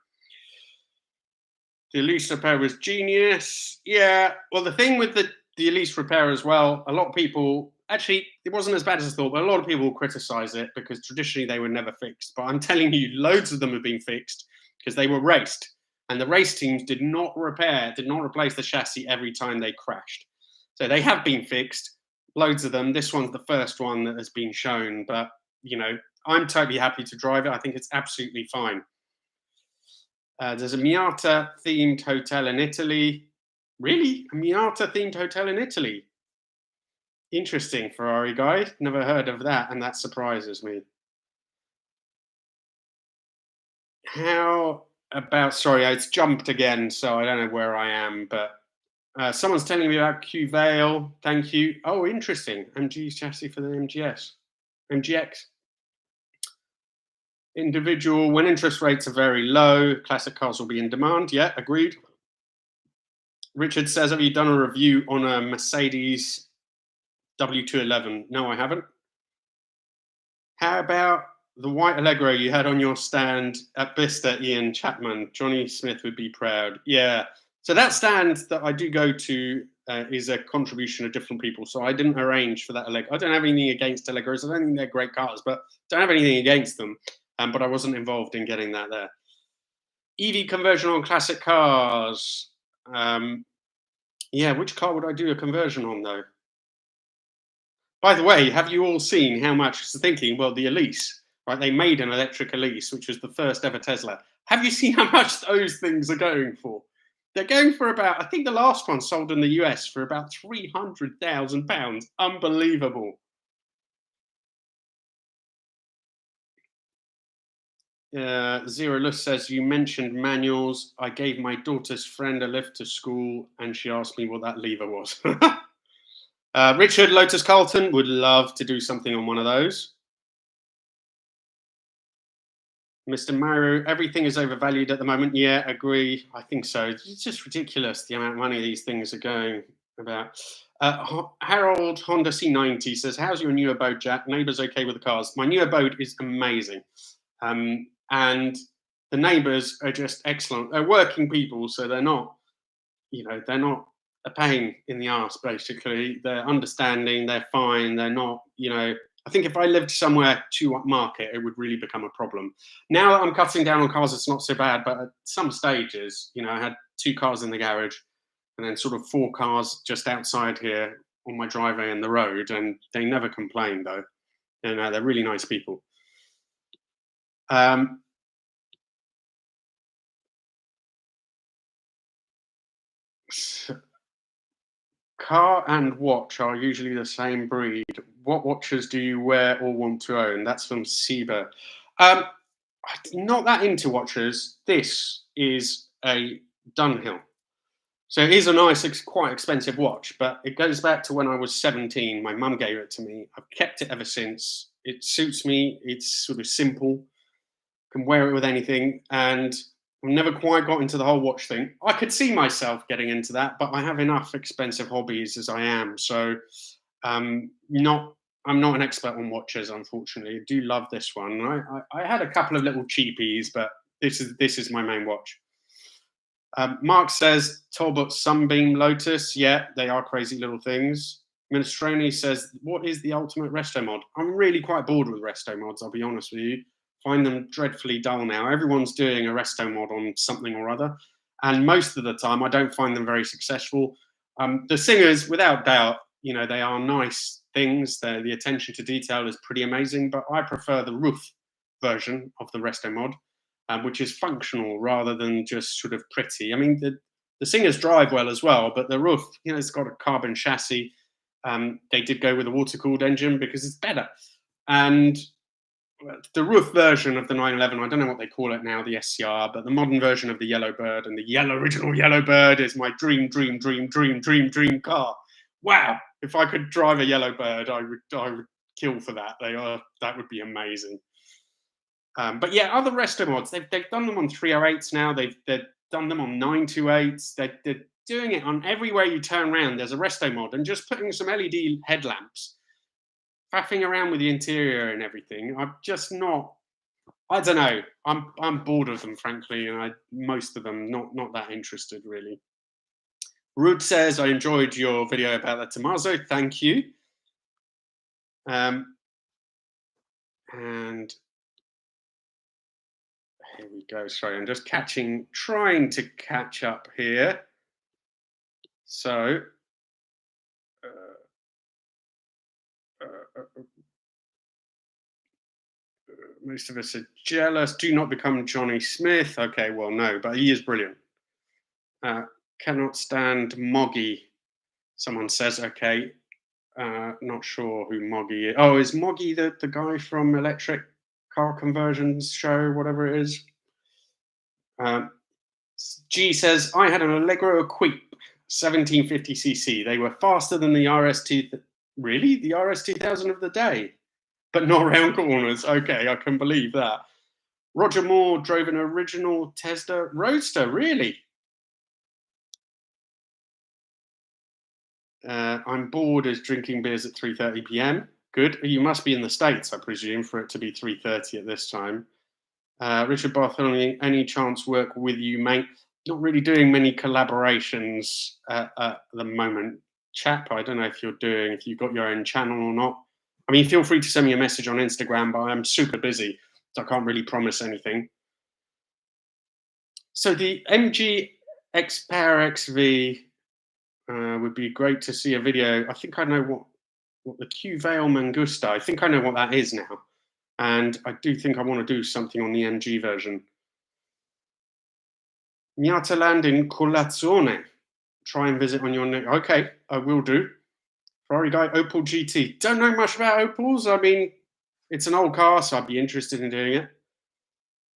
S1: the Elise repair was genius. Yeah. Well, the thing with the Elise repair as well, a lot of people actually it wasn't as bad as I thought, but a lot of people criticize it because traditionally they were never fixed. But I'm telling you, loads of them have been fixed because they were raced, and the race teams did not replace the chassis every time they crashed. So they have been fixed, loads of them. This one's the first one that has been shown, but I'm totally happy to drive it. I think it's absolutely fine. There's a Miata themed hotel in Italy. Really? A Miata themed hotel in Italy? Interesting, Ferrari guy. Never heard of that, and that surprises me. How about, sorry, it's jumped again, so I don't know where I am, but someone's telling me about Q Vale. Thank you. Oh, interesting. MG chassis for the MGX. Individual, when interest rates are very low, classic cars will be in demand. Yeah, agreed. Richard says, have you done a review on a Mercedes W211? No, I haven't. How about the white Allegro you had on your stand at Bicester, Ian Chapman? Johnny Smith would be proud. Yeah. So that stand that I do go to is a contribution of different people. So I didn't arrange for that Allegro. I don't have anything against Allegros. I don't think they're great cars, but don't have anything against them. But I wasn't involved in getting that there. Evie conversion on classic cars. Yeah, which car would I do a conversion on though? By the way, have you all seen how much? Thinking, well, the Elise, right? They made an electric Elise, which was the first ever Tesla. Have you seen how much those things are going for? They're going for about, I think the last one sold in the US for about £300,000. Unbelievable. Zero Lust says, you mentioned manuals. I gave my daughter's friend a lift to school and she asked me what that lever was. Richard Lotus Carlton would love to do something on one of those. Mr. Maru, everything is overvalued at the moment. Yeah, agree. I think so. It's just ridiculous the amount of money these things are going about. Harold Honda C90 says, how's your new abode, Jack? Neighbours okay with the cars? My new abode is amazing. And the neighbours are just excellent. They're working people, so they're not a pain in the arse, basically. They're understanding, they're fine, they're not, I think if I lived somewhere too upmarket, it would really become a problem. Now that I'm cutting down on cars, it's not so bad, but at some stages, I had 2 cars in the garage and then sort of 4 cars just outside here on my driveway and the road, and they never complain though. They're really nice people. Car and watch are usually the same breed. What watches do you wear or want to own? That's from Seba. I'm not that into watches. This is a Dunhill. So it is a nice, quite expensive watch, but it goes back to when I was 17. My mum gave it to me. I've kept it ever since. It suits me. It's sort of simple. Can wear it with anything, and I've never quite got into the whole watch thing. I could see myself getting into that, but I have enough expensive hobbies as I am. So I'm not an expert on watches, unfortunately. I do love this one. I had a couple of little cheapies, but this is my main watch. Mark says Talbot Sunbeam Lotus. Yeah, they are crazy little things. Minestrone says, what is the ultimate resto mod? I'm really quite bored with resto mods, I'll be honest with you. Find them dreadfully dull now. Everyone's doing a resto mod on something or other, and most of the time I don't find them very successful. The singers, without doubt, they are nice things. The attention to detail is pretty amazing, but I prefer the roof version of the resto mod, which is functional rather than just sort of pretty. I mean, the singers drive well as well, but the roof, it's got a carbon chassis. They did go with a water-cooled engine because it's better. And the roof version of the 911. I don't know what they call it now, the SCR, but the modern version of the Yellowbird, and the original Yellowbird is my dream car. Wow! If I could drive a Yellowbird, I would kill for that. That would be amazing. But yeah, other Resto mods, they've done them on 308s now. They've done them on 928s. They're doing it on everywhere you turn around. There's a Resto mod, and just putting some LED headlamps, faffing around with the interior and everything. I'm just not. I don't know. I'm bored of them, frankly, and most of them not that interested really. Rude says, I enjoyed your video about the Tommaso. Thank you. And here we go. Sorry, I'm just trying to catch up here. So, most of us are jealous. Do not become Johnny Smith. Okay, well, no, but he is brilliant. Cannot stand Moggy. Someone says, okay. Not sure who Moggy is. Oh, is Moggy the guy from Electric Car Conversions Show, whatever it is? G says, I had an Allegro Equipe 1750cc. They were faster than the RS2. Really? The RS2000 of the day? But not round corners. Okay, I can believe that. Roger Moore drove an original Tesla Roadster. Really? I'm bored as drinking beers at 3:30 p.m. Good. You must be in the States, I presume, for it to be 3:30 at this time. Richard Bartholomew, any chance work with you, mate? Not really doing many collaborations at the moment. Chap, I don't know if you've got your own channel or not. I mean, feel free to send me a message on Instagram, but I'm super busy, so I can't really promise anything. So the MG Xpair XV would be great to see a video. I think I know what the Q-Veil Mangusta, I think I know what that is now. And I do think I want to do something on the MG version. Miataland in Colazione. Try and visit on your neck. Okay, I will do. Ferrari guy, Opel GT. Don't know much about Opels. I mean, it's an old car, so I'd be interested in doing it.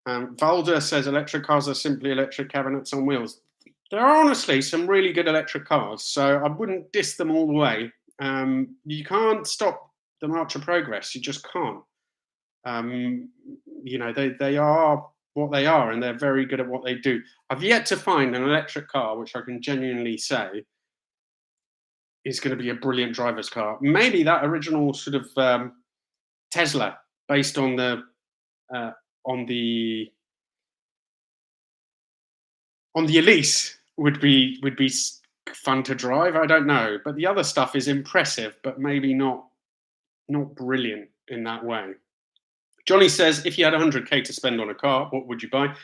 S1: Valder says electric cars are simply electric cabinets on wheels. There are honestly some really good electric cars, so I wouldn't diss them all the way. You can't stop the march of progress. You just can't. You know, they are what they are, and they're very good at what they do. I've yet to find an electric car which I can genuinely say is going to be a brilliant driver's car. Maybe that original sort of Tesla, based on the Elise, would be fun to drive. I don't know, but the other stuff is impressive, but maybe not brilliant in that way. Johnny says, if you had 100k to spend on a car, what would you buy?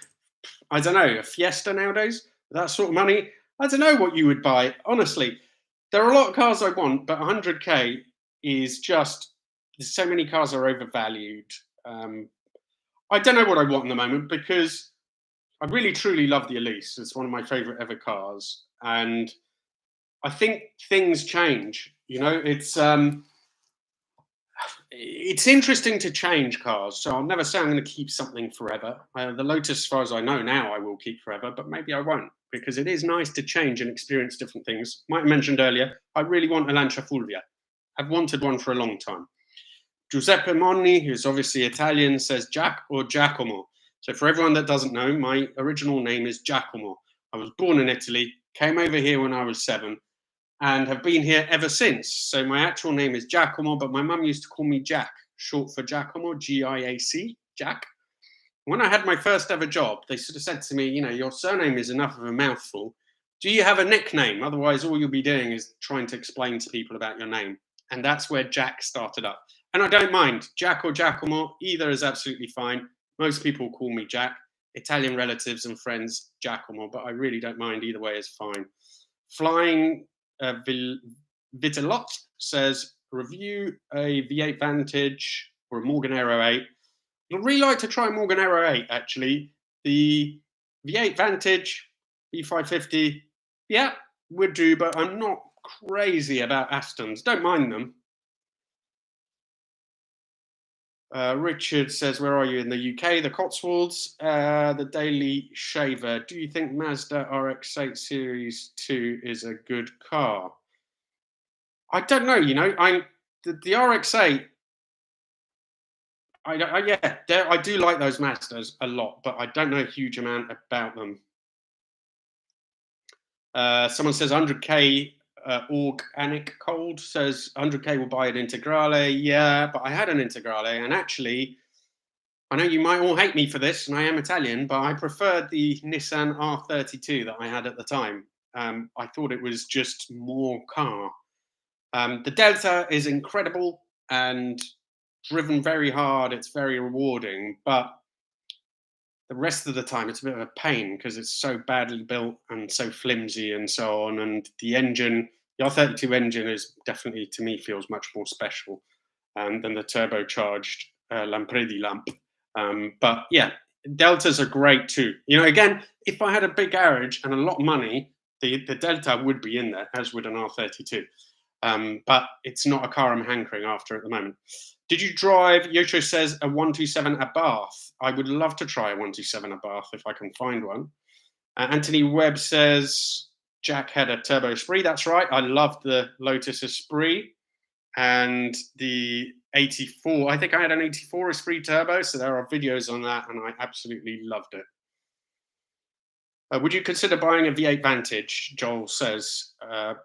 S1: I don't know, a Fiesta nowadays? That sort of money? I don't know what you would buy. Honestly, there are a lot of cars I want, but 100k is just, so many cars are overvalued. I don't know what I want in the moment, because I really truly love the Elise. It's one of my favorite ever cars. And I think things change. You know, it's interesting to change cars, so I'll never say I'm going to keep something forever. The Lotus, as far as I know now, I will keep forever, but maybe I won't, because it is nice to change and experience different things. Might have mentioned earlier, I really want a Lancia Fulvia. I've wanted one for a long time. Giuseppe Monni, who's obviously Italian, says Jack or Giacomo. So for everyone that doesn't know, my original name is Giacomo. I was born in Italy, came over here when I was 7, and have been here ever since. So my actual name is Giacomo, but my mum used to call me Jack, short for Giacomo, G-I-A-C, Jack. When I had my first ever job, they sort of said to me, you know, your surname is enough of a mouthful. Do you have a nickname? Otherwise, all you'll be doing is trying to explain to people about your name. And that's where Jack started up. And I don't mind. Jack or Giacomo, either is absolutely fine. Most people call me Jack. Italian relatives and friends, Giacomo, but I really don't mind. Either way is fine. Flying Vitalot says, review a V8 Vantage or a Morgan Aero 8. I'd really like to try Morgan Aero 8, actually. The V8 Vantage, V550, yeah, would do, but I'm not crazy about Astons. Don't mind them. Richard says, where are you in the UK? The Cotswolds, the Daily Shaver. Do you think Mazda RX-8 Series 2 is a good car? I don't know, the RX-8, I do like those Mazdas a lot, but I don't know a huge amount about them. Someone says 100k organic cold says 100k will buy an Integrale. Yeah, but I had an Integrale, and actually, I know you might all hate me for this, and I am Italian, but I preferred the Nissan R32 that I had at the time. I thought it was just more car. The Delta is incredible and driven very hard. It's very rewarding, but the rest of the time it's a bit of a pain because it's so badly built and so flimsy and so on. And the engine, the R32 engine, is definitely, to me, feels much more special than the turbocharged Lampredi lamp. But yeah, Deltas are great too. Again, if I had a big garage and a lot of money, the Delta would be in there, as would an R32. But it's not a car I'm hankering after at the moment. Did you drive? Yocho says a 127 Abarth. I would love to try a 127 Abarth if I can find one. Anthony Webb says Jack had a Turbo Esprit. That's right. I loved the Lotus Esprit and the 84. I think I had an 84 Esprit Turbo, so there are videos on that, and I absolutely loved it. Would you consider buying a V8 Vantage? Joel says,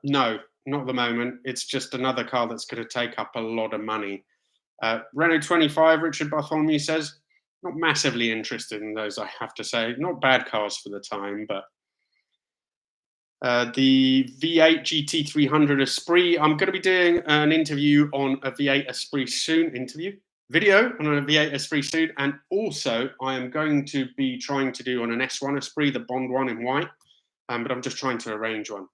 S1: no, not at the moment. It's just another car that's going to take up a lot of money. Renault 25, Richard Bartholomew says, not massively interested in those, I have to say. Not bad cars for the time, but the V8 GT300 Esprit. I'm going to be doing an interview on a V8 Esprit soon. Video on a V8 Esprit soon, and also I am going to be trying to do on an S1 Esprit, the Bond one in white, but I'm just trying to arrange one.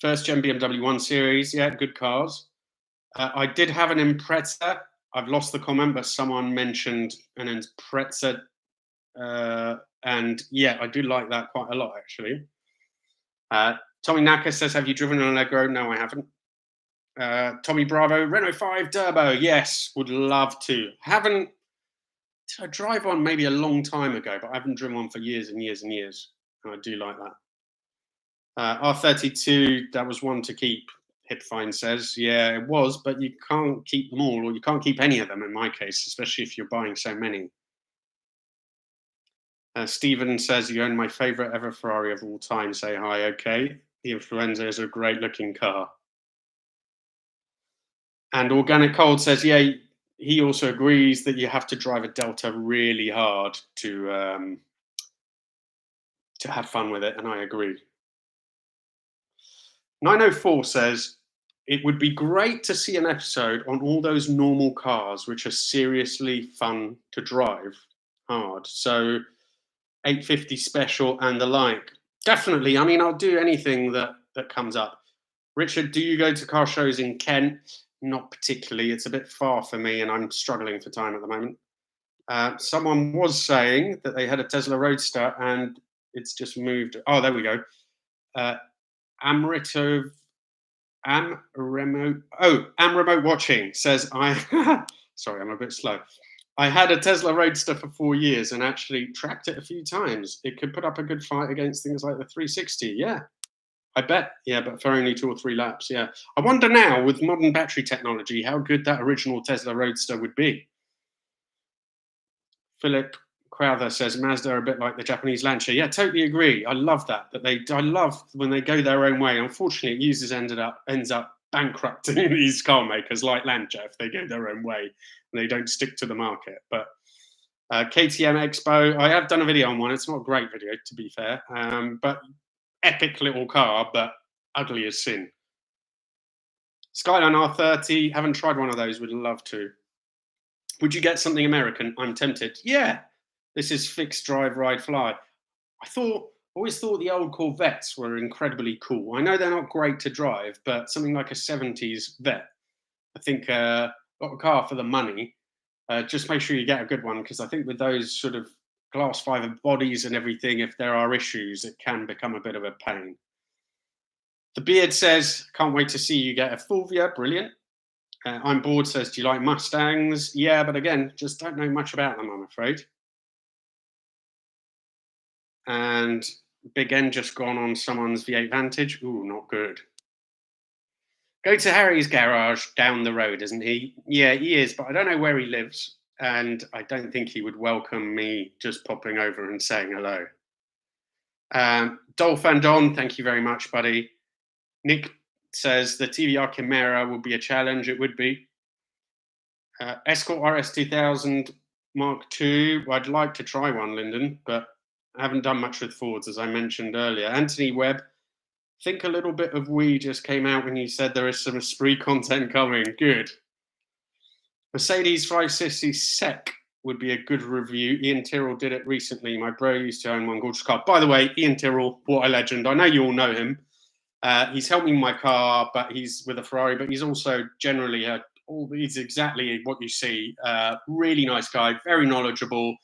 S1: First gen BMW 1 Series, yeah, good cars. I did have an Impreza. I've lost the comment, but someone mentioned an Impreza, and yeah, I do like that quite a lot, actually. Tommy Naka says, have you driven an Allegro? No, I haven't. Tommy Bravo, Renault 5 Turbo. Yes, would love to. Haven't. I drive one maybe a long time ago, but I haven't driven one for years and years and years. And I do like that. R32, that was one to keep. Hipfine says, yeah, it was, but you can't keep them all, or you can't keep any of them in my case, especially if you're buying so many. Stephen says, you own my favorite ever Ferrari of all time. Say hi, okay. The Influenza is a great looking car. And Organic Cold says, yeah, he also agrees that you have to drive a Delta really hard to have fun with it, and I agree. 904 says, it would be great to see an episode on all those normal cars which are seriously fun to drive hard. So 850 Special and the like. Definitely. I mean, I'll do anything that comes up. Richard, do you go to car shows in Kent? Not particularly. It's a bit far for me, and I'm struggling for time at the moment. Someone was saying that they had a Tesla Roadster, and it's just moved. Oh, there we go. Am remote watching says sorry, I'm a bit slow. I had a Tesla Roadster for 4 years and actually tracked it a few times. It could put up a good fight against things like the 360. Yeah, I bet. Yeah, but for only 2 or 3 laps. Yeah. I wonder now, with modern battery technology, how good that original Tesla Roadster would be. Philip Crowther says Mazda are a bit like the Japanese Lancia. Yeah, totally agree. I love that. I love when they go their own way. Unfortunately, users ends up bankrupting these car makers like Lancia if they go their own way and they don't stick to the market. But KTM Expo, I have done a video on one. It's not a great video, to be fair, but epic little car, but ugly as sin. Skyline R30, haven't tried one of those, would love to. Would you get something American? I'm tempted. Yeah, this is fixed drive, ride, fly. Always thought the old Corvettes were incredibly cool. I know they're not great to drive, but something like a 70s Vet, I think got a car for the money. Just make sure you get a good one, because I think with those sort of glass fiber bodies and everything, if there are issues, it can become a bit of a pain. The Beard says, can't wait to see you get a Fulvia. Brilliant. I'm bored says, do you like Mustangs? Yeah, but again, just don't know much about them, I'm afraid. And Big N just gone on someone's V8 Vantage. Ooh, not good. Go to Harry's garage down the road, isn't he? Yeah, he is, but I don't know where he lives. And I don't think he would welcome me just popping over and saying hello. Dolph and Don, thank you very much, buddy. Nick says the TVR Chimera will be a challenge. It would be. Escort RS2000 Mark II. I'd like to try one, Lyndon, but I haven't done much with Fords, as I mentioned earlier. Anthony Webb, think a little bit of we just came out when you said there is some Esprit content coming. Good. Mercedes 560 Sec would be a good review. Ian Tyrrell did it recently. My bro used to own one gorgeous car. By the way, Ian Tyrrell, what a legend. I know you all know him. He's helped me in my car, but he's with a Ferrari, but he's also generally he's exactly what you see. Really nice guy, very knowledgeable,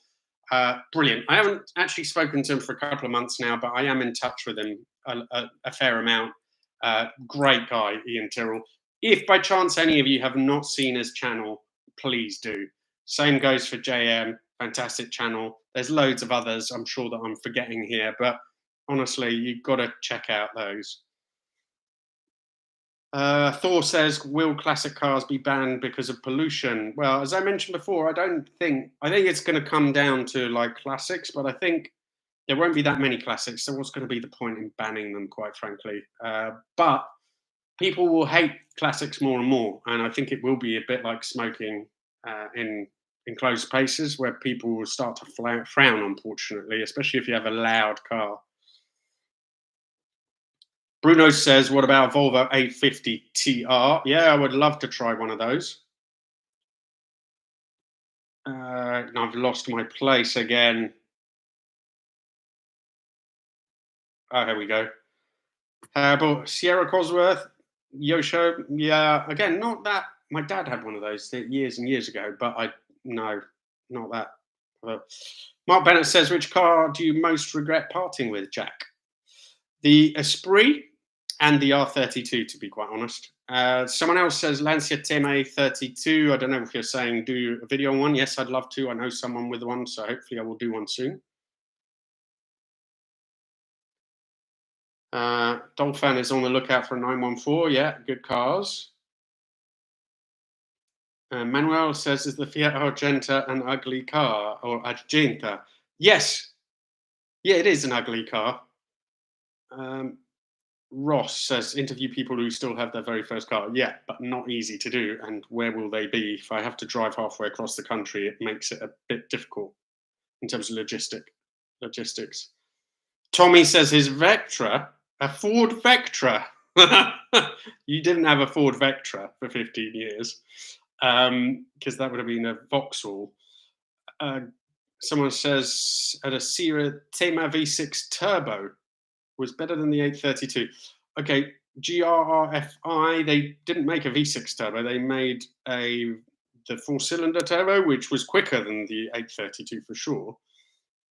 S1: brilliant. I haven't actually spoken to him for a couple of months now, but I am in touch with him a fair amount. Great guy, Ian Tyrrell. If by chance any of you have not seen his channel, please do. Same goes for JM, fantastic channel. There's loads of others I'm sure that I'm forgetting here, but honestly, you've got to check out those. Thor says, will classic cars be banned because of pollution? Well, as I mentioned before, I think it's going to come down to like classics, but I think there won't be that many classics. So what's going to be the point in banning them, quite frankly? But people will hate classics more and more. And I think it will be a bit like smoking in enclosed spaces where people will start to frown, unfortunately, especially if you have a loud car. Bruno says, what about Volvo 850 TR? Yeah, I would love to try one of those. And I've lost my place again. Oh, here we go. But Sierra Cosworth, Yosho, yeah, again, not that. My dad had one of those years and years ago, but no, not that. Mark Bennett says, which car do you most regret parting with, Jack? The Esprit and the R32, to be quite honest. Someone else says Lancia Teme 32. I don't know if you're saying do a video on one. Yes, I'd love to. I know someone with one, so hopefully I will do one soon. Dolphin is on the lookout for a 914. Yeah, good cars. Manuel says, is the Fiat Argenta an ugly car or Argenta? Yes. Yeah, it is an ugly car. Ross says, interview people who still have their very first car. Yeah, but not easy to do. And where will they be? If I have to drive halfway across the country, it makes it a bit difficult in terms of logistics. Tommy says his Vectra, a Ford Vectra. You didn't have a Ford Vectra for 15 years because that would have been a Vauxhall. Someone says at a Sierra Tema V6 Turbo was better than the 832. Okay, GRRFI, they didn't make a V6 turbo. They made the 4-cylinder turbo, which was quicker than the 832 for sure.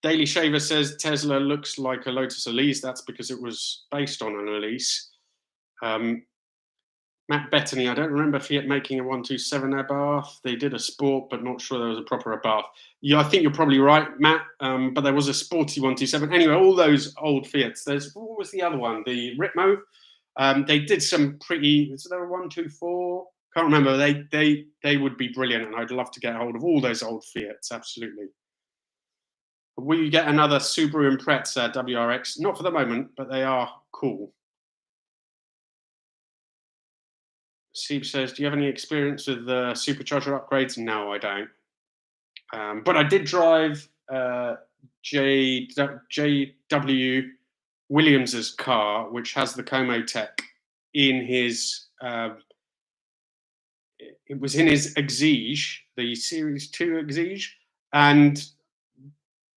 S1: Daily Shaver says Tesla looks like a Lotus Elise. That's because it was based on an Elise. Matt Bettany, I don't remember Fiat making a 127 Abarth. They did a Sport, but not sure there was a proper Abarth. Yeah, I think you're probably right, Matt. But there was a sporty 127. Anyway, all those old Fiats. What was the other one? The Ritmo. They did some pretty. Is there a 124? Can't remember. They would be brilliant, and I'd love to get hold of all those old Fiats. Absolutely. Will you get another Subaru Impreza WRX? Not for the moment, but they are cool. Steve says, do you have any experience with supercharger upgrades? No, I don't. But I did drive J.W. Williams's car, which has the Como Tech in his. It was in his Exige, the Series 2 Exige, and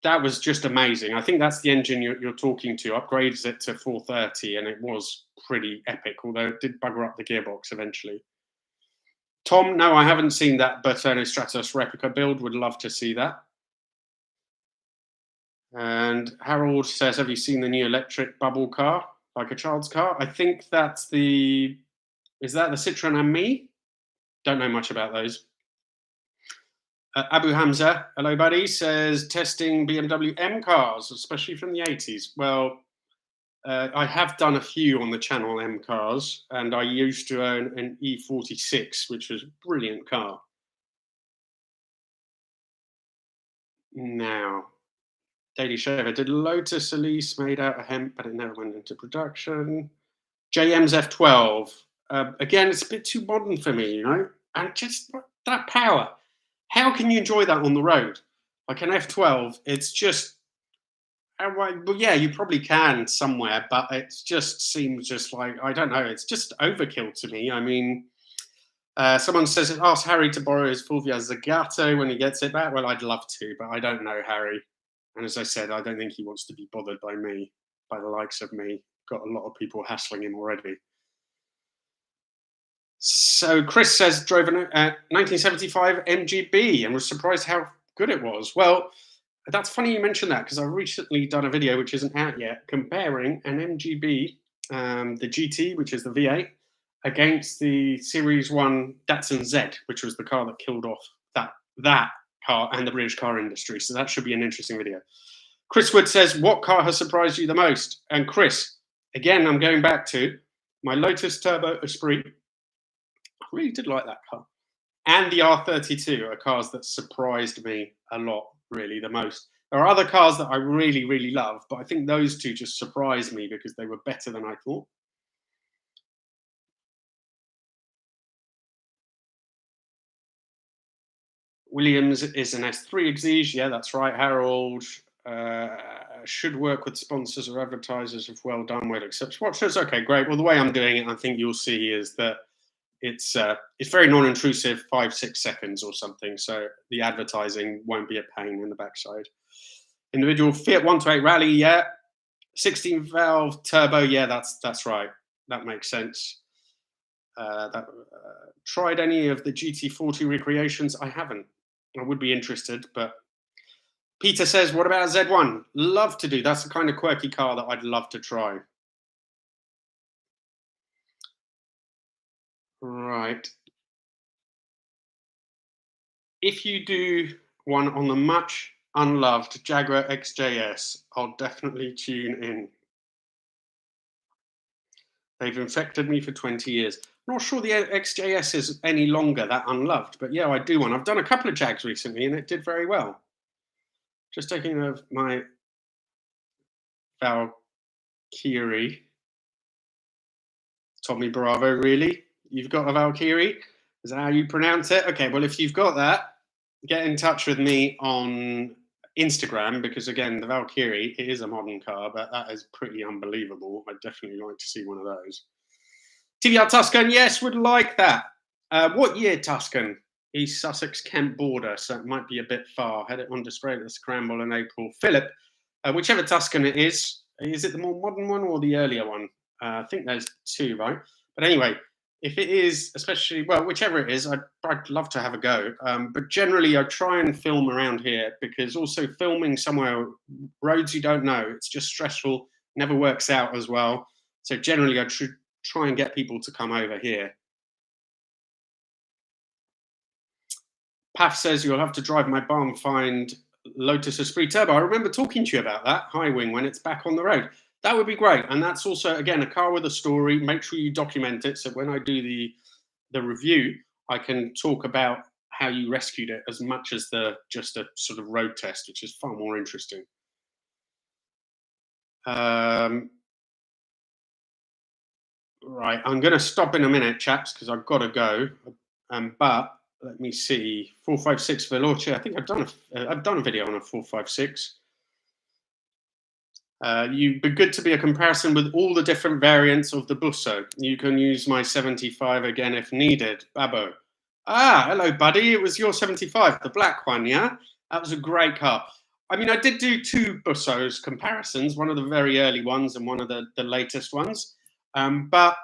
S1: that was just amazing. I think that's the engine you're talking to. Upgrades it to 430, and it was pretty epic, although it did bugger up the gearbox eventually. Tom, no, I haven't seen that Bertone Stratos replica build. Would love to see that. And Harold says, have you seen the new electric bubble car, like a child's car? I think that's is that the Citroen Ami? Don't know much about those. Abu Hamza, hello buddy, says testing BMW M cars, especially from the 80s. Well, I have done a few on the channel M cars, and I used to own an E46, which was a brilliant car. Now, Daily Shaver, did Lotus Elise made out of hemp, but it never went into production? JM's F12. Again, it's a bit too modern for me, you know? And just that power. How can you enjoy that on the road? Like an F12, it's just, well, yeah, you probably can somewhere, but it just seems just like, I don't know, it's just overkill to me. I mean, someone says, ask Harry to borrow his Fulvia Zagato when he gets it back. Well, I'd love to, but I don't know Harry. And as I said, I don't think he wants to be bothered by me, by the likes of me. Got a lot of people hassling him already. So Chris says drove a 1975 MGB and was surprised how good it was. Well, that's funny you mentioned that, because I've recently done a video, which isn't out yet, comparing an MGB, the GT, which is the V8, against the Series 1 Datsun Z, which was the car that killed off that car and the British car industry. So that should be an interesting video. Chris Wood says, what car has surprised you the most? And Chris, again, I'm going back to my Lotus Turbo Esprit. I really did like that car. And the R32 are cars that surprised me a lot, really, the most. There are other cars that I really, really love, but I think those two just surprised me because they were better than I thought. Williams is an S3 Exige. Yeah, that's right, Harold. Should work with sponsors or advertisers if well done, will accept watchers. Okay, great. Well, the way I'm doing it, I think you'll see, is that it's very non-intrusive, 5-6 seconds or something. So the advertising won't be a pain in the backside. Individual Fiat 128 Rally, yeah. 16 valve turbo, yeah, that's right. That makes sense. Tried any of the GT40 recreations? I haven't. I would be interested, but Peter says, what about Z1? Love to do. That's the kind of quirky car that I'd love to try. Right. If you do one on the much unloved Jaguar XJS, I'll definitely tune in. They've infected me for 20 years. I'm not sure the XJS is any longer that unloved, but yeah, I do one. I've done a couple of Jags recently and it did very well. Just taking of my Valkyrie. Tommy Bravo, really? You've got a Valkyrie? Is that how you pronounce it? Okay, well, if you've got that, get in touch with me on Instagram, because again, the Valkyrie, it is a modern car, but that is pretty unbelievable. I'd definitely like to see one of those. TVR Tuscan, yes, would like that. What year Tuscan? East Sussex, Kent border, so it might be a bit far. Had it on display at the Scramble in April. Philip, whichever Tuscan it is it the more modern one or the earlier one? I think there's two, right? But anyway, if it is, especially, well, whichever it is, I'd love to have a go. But generally, I try and film around here, because also filming somewhere, roads you don't know, it's just stressful, never works out as well. So generally, I try and get people to come over here. Paf says, you'll have to drive my barn find Lotus Esprit Turbo. I remember talking to you about that, High Wing, when it's back on the road. That would be great. And that's also, again, a car with a story. Make sure you document it, so when I do the review, I can talk about how you rescued it as much as just a sort of road test, which is far more interesting. Right, I'm going to stop in a minute, chaps, because I've got to go. But let me see, 456 Veloce. I think I've done a video on a 456. You'd be good to be a comparison with all the different variants of the Busso. You can use my 75 again if needed. Babbo. Ah, hello, buddy. It was your 75, the black one, yeah? That was a great car. I mean, I did do two Bussos comparisons, one of the very early ones and one of the latest ones. But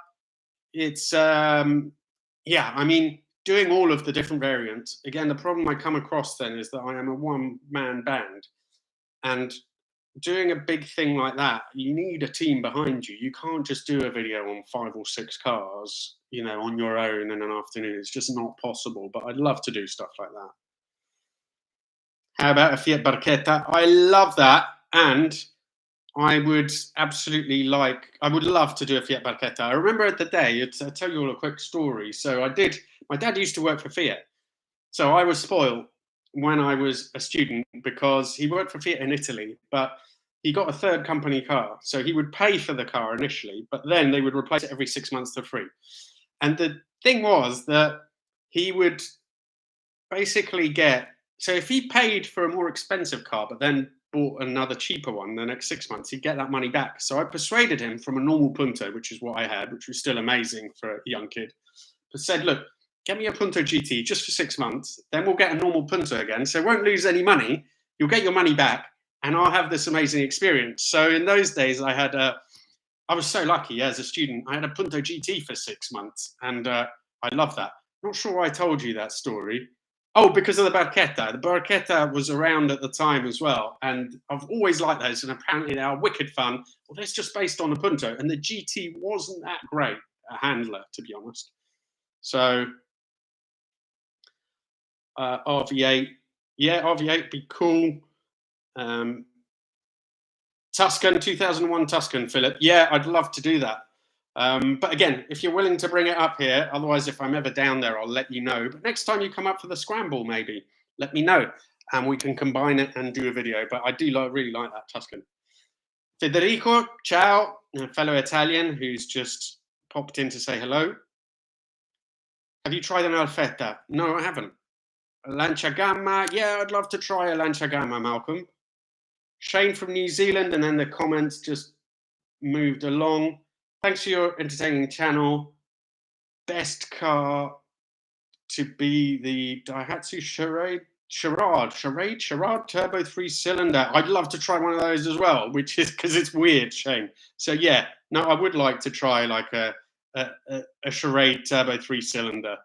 S1: it's, yeah, I mean, doing all of the different variants. Again, the problem I come across then is that I am a one-man band. And doing a big thing like that, you need a team behind you. You can't just do a video on 5 or 6 cars, on your own in an afternoon. It's just not possible. But I'd love to do stuff like that. How about a Fiat Barchetta? I love that, and I would love to do a Fiat Barchetta. I remember the day. I'll tell you all a quick story. So my dad used to work for Fiat, so I was spoiled when I was a student because he worked for Fiat in Italy, but he got a third company car. So he would pay for the car initially, but then they would replace it every 6 months for free. And the thing was that he would basically so if he paid for a more expensive car, but then bought another cheaper one the next 6 months, he'd get that money back. So I persuaded him from a normal Punto, which is what I had, which was still amazing for a young kid, but said, look, get me a Punto GT just for 6 months, then we'll get a normal Punto again. So I won't lose any money. You'll get your money back, and I'll have this amazing experience. So in those days, I was so lucky as a student. I had a Punto GT for 6 months, and I love that. Not sure why I told you that story. Oh, because of the Barchetta. The Barchetta was around at the time as well, and I've always liked those, and apparently they are wicked fun. Well, that's just based on the Punto, and the GT wasn't that great a handler, to be honest. So RV8, yeah, RV8 would be cool. Tuscan, 2001 Tuscan, Philip. Yeah, I'd love to do that. But again, if you're willing to bring it up here, otherwise, if I'm ever down there, I'll let you know. But next time you come up for the scramble, maybe let me know, and we can combine it and do a video. But I do really like that Tuscan. Federico, ciao, a fellow Italian who's just popped in to say hello. Have you tried an Alfetta? No, I haven't. A Lanciagamma, yeah, I'd love to try a Lanciagamma, Malcolm. Shane from New Zealand, and then the comments just moved along. Thanks for your entertaining channel. Best car to be the Daihatsu Charade turbo 3-cylinder. I'd love to try one of those as well, which is because it's weird, Shane. So yeah, no, I would like to try like a Charade turbo 3-cylinder.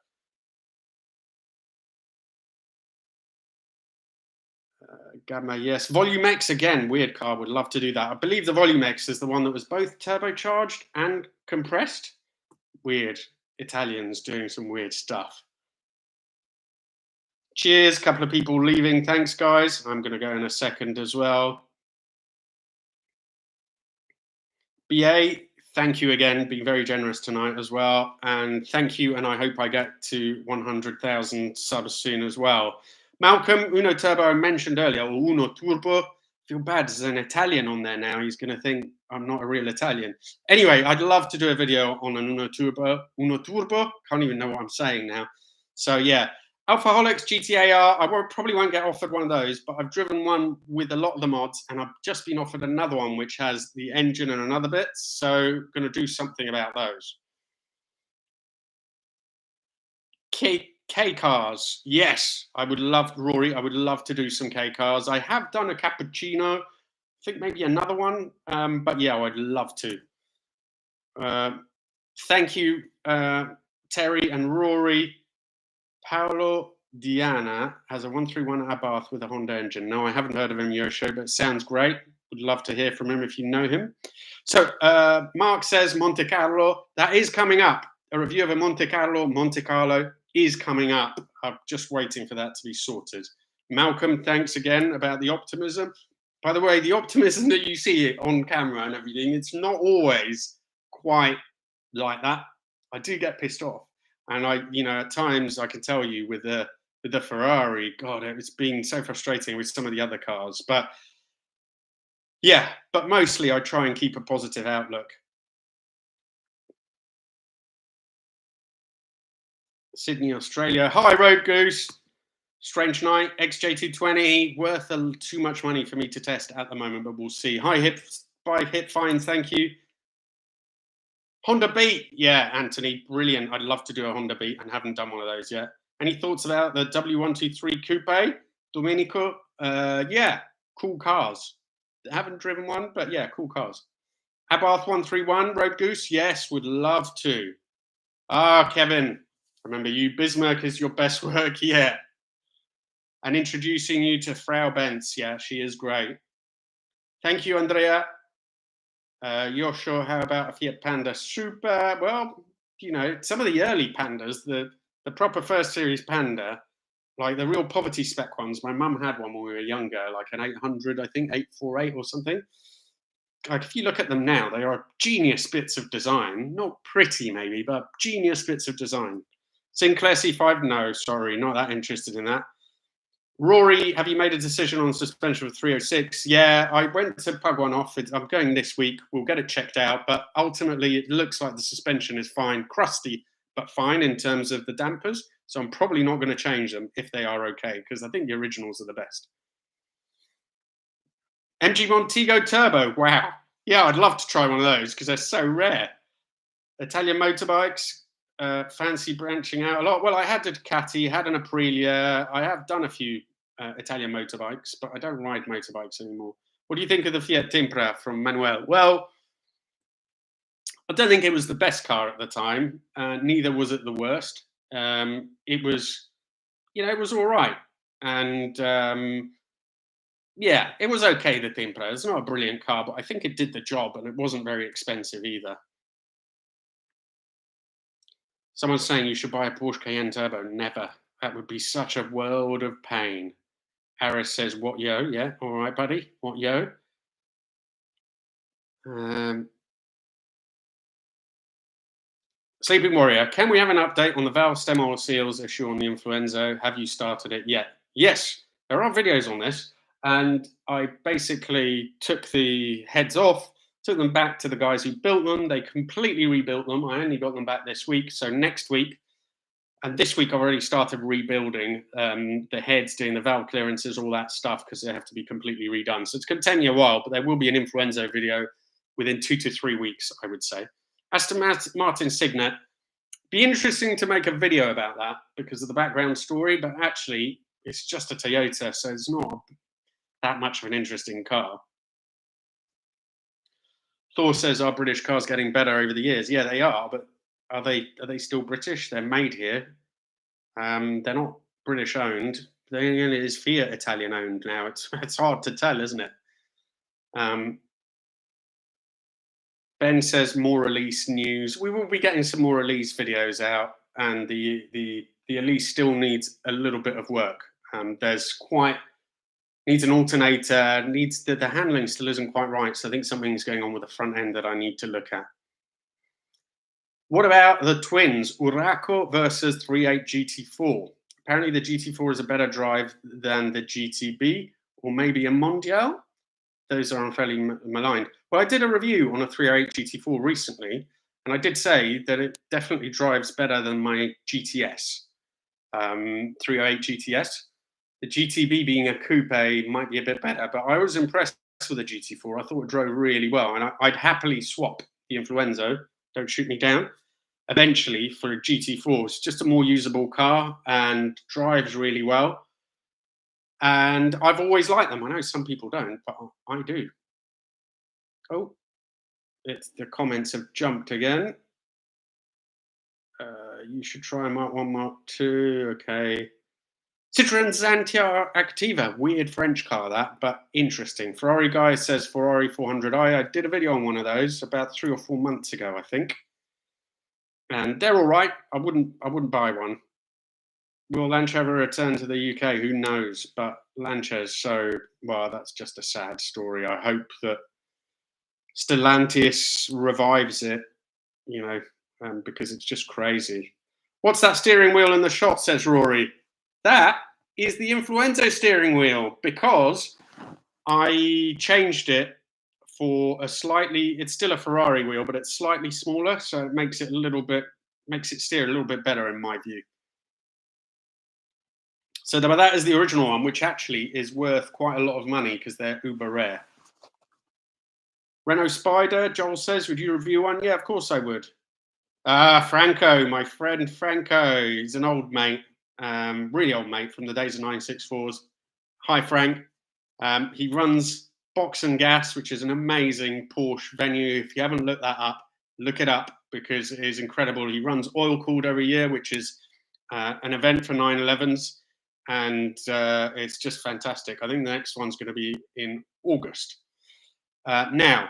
S1: Gamma, yes. Volume X, again, weird car. Would love to do that. I believe the Volume X is the one that was both turbocharged and compressed. Weird. Italians doing some weird stuff. Cheers. Couple of people leaving. Thanks, guys. I'm going to go in a second as well. BA, thank you again. Being very generous tonight as well. And thank you. And I hope I get to 100,000 subs soon as well. Malcolm, Uno Turbo, I mentioned earlier, or Uno Turbo. Feel bad, there's an Italian on there now. He's going to think I'm not a real Italian. Anyway, I'd love to do a video on an Uno Turbo. Can't even know what I'm saying now. So yeah, Alphaholics GTAR. I probably won't get offered one of those, but I've driven one with a lot of the mods, and I've just been offered another one which has the engine and another bit. So going to do something about those. K cars, yes, I would love, Rory. I would love to do some K cars. I have done a cappuccino. I think maybe another one, but yeah, I'd love to. Thank you, Terry and Rory. Paolo Diana has a 131 Abarth with a Honda engine. No, I haven't heard of him, Yosho, but sounds great. Would love to hear from him if you know him. So Mark says Monte Carlo. That is coming up. A review of a Monte Carlo is coming up. I'm just waiting for that to be sorted. Malcolm, thanks again about the optimism. By the way, the optimism that you see on camera and everything, it's not always quite like that. I do get pissed off. And at times I can tell you with the Ferrari, God, it's been so frustrating with some of the other cars. But yeah, but mostly I try and keep a positive outlook. Sydney, Australia. Hi, Road Goose. Strange Night. XJ220. Worth too much money for me to test at the moment, but we'll see. Hi, Hip Fine. Thank you. Honda Beat. Yeah, Anthony. Brilliant. I'd love to do a Honda Beat and haven't done one of those yet. Any thoughts about the W123 Coupe? Domenico? Yeah, cool cars. Haven't driven one, but yeah, cool cars. Abarth 131, Road Goose. Yes, would love to. Kevin. Remember you, Bismarck is your best work yet. And introducing you to Frau Benz. Yeah, she is great. Thank you, Andrea. You're sure? How about a Fiat Panda? Super. Well, some of the early Pandas, the proper first series Panda, like the real poverty spec ones. My mum had one when we were younger, like an 800, I think, 848 or something. Like if you look at them now, they are genius bits of design. Not pretty, maybe, but genius bits of design. Sinclair C5, no, sorry, not that interested in that. Rory, have you made a decision on suspension for 306? Yeah, I went to pug one off. I'm going this week. We'll get it checked out. But ultimately, it looks like the suspension is fine, crusty, but fine in terms of the dampers. So I'm probably not going to change them if they are okay, because I think the originals are the best. MG Montego Turbo. Wow. Yeah, I'd love to try one of those because they're so rare. Italian motorbikes. Fancy branching out a lot. Well, I had a Ducati, had an Aprilia. I have done a few Italian motorbikes, but I don't ride motorbikes anymore. What do you think of the Fiat Tempra from Manuel? Well, I don't think it was the best car at the time. Neither was it the worst. It was, it was all right. And yeah, it was okay, the Tempra. It's not a brilliant car, but I think it did the job and it wasn't very expensive either. Someone's saying you should buy a Porsche Cayenne Turbo. Never. That would be such a world of pain. Harris says, what yo? Yeah, all right, buddy. What yo? Sleeping Warrior, can we have an update on the valve stem oil seals issue on the Influenzo? Have you started it yet? Yes, there are videos on this. And I basically took the heads off, took them back to the guys who built them. They completely rebuilt them. I only got them back this week. So next week, and this week I've already started rebuilding the heads, doing the valve clearances, all that stuff, because they have to be completely redone. So it's going to take me a while, but there will be an Influenzo video within 2 to 3 weeks, I would say. Aston Martin Signet, be interesting to make a video about that because of the background story, but actually it's just a Toyota, so it's not that much of an interesting car. Thor says, are British cars getting better over the years? Yeah, they are, but are they still British? They're made here. They're not British owned. It is Fiat Italian owned now. It's hard to tell, isn't it? Ben says more Elise news. We will be getting some more Elise videos out, and the Elise still needs a little bit of work. Needs an alternator. Needs the handling still isn't quite right. So I think something's going on with the front end that I need to look at. What about the twins, Uraco versus 3.8 GT4? Apparently the GT4 is a better drive than the GTB, or maybe a Mondial. Those are unfairly maligned. Well, I did a review on a 3.8 GT4 recently, and I did say that it definitely drives better than my GTS, 3.8 GTS. The GTB being a coupe might be a bit better, but I was impressed with the GT4. I thought it drove really well, and I'd happily swap the Influenzo, don't shoot me down, eventually for a GT4. It's just a more usable car and drives really well. And I've always liked them. I know some people don't, but I do. Oh, the comments have jumped again. You should try Mark 1, Mark 2. Okay. Citroen Xantia Activa. Weird French car, that, but interesting. Ferrari guy says Ferrari 400i. I did a video on one of those about 3 or 4 months ago, I think. And they're all right. I wouldn't buy one. Will Lancia ever return to the UK? Who knows? But Lancia's that's just a sad story. I hope that Stellantis revives it, because it's just crazy. What's that steering wheel in the shot, says Rory? That is the Influenzo steering wheel, because I changed it for it's still a Ferrari wheel, but it's slightly smaller, so it makes it steer a little bit better in my view. So that is the original one, which actually is worth quite a lot of money because they're uber rare. Renault Spider, Joel says, would you review one? Yeah, of course I would. Franco, my friend Franco. He's an old mate, really old mate from the days of 964s. Hi, Frank. He runs Box and Gas, which is an amazing Porsche venue. If you haven't looked that up, look it up because it is incredible. He runs Oil Cooled every year, which is an event for 911s. And it's just fantastic. I think the next one's going to be in August. Now,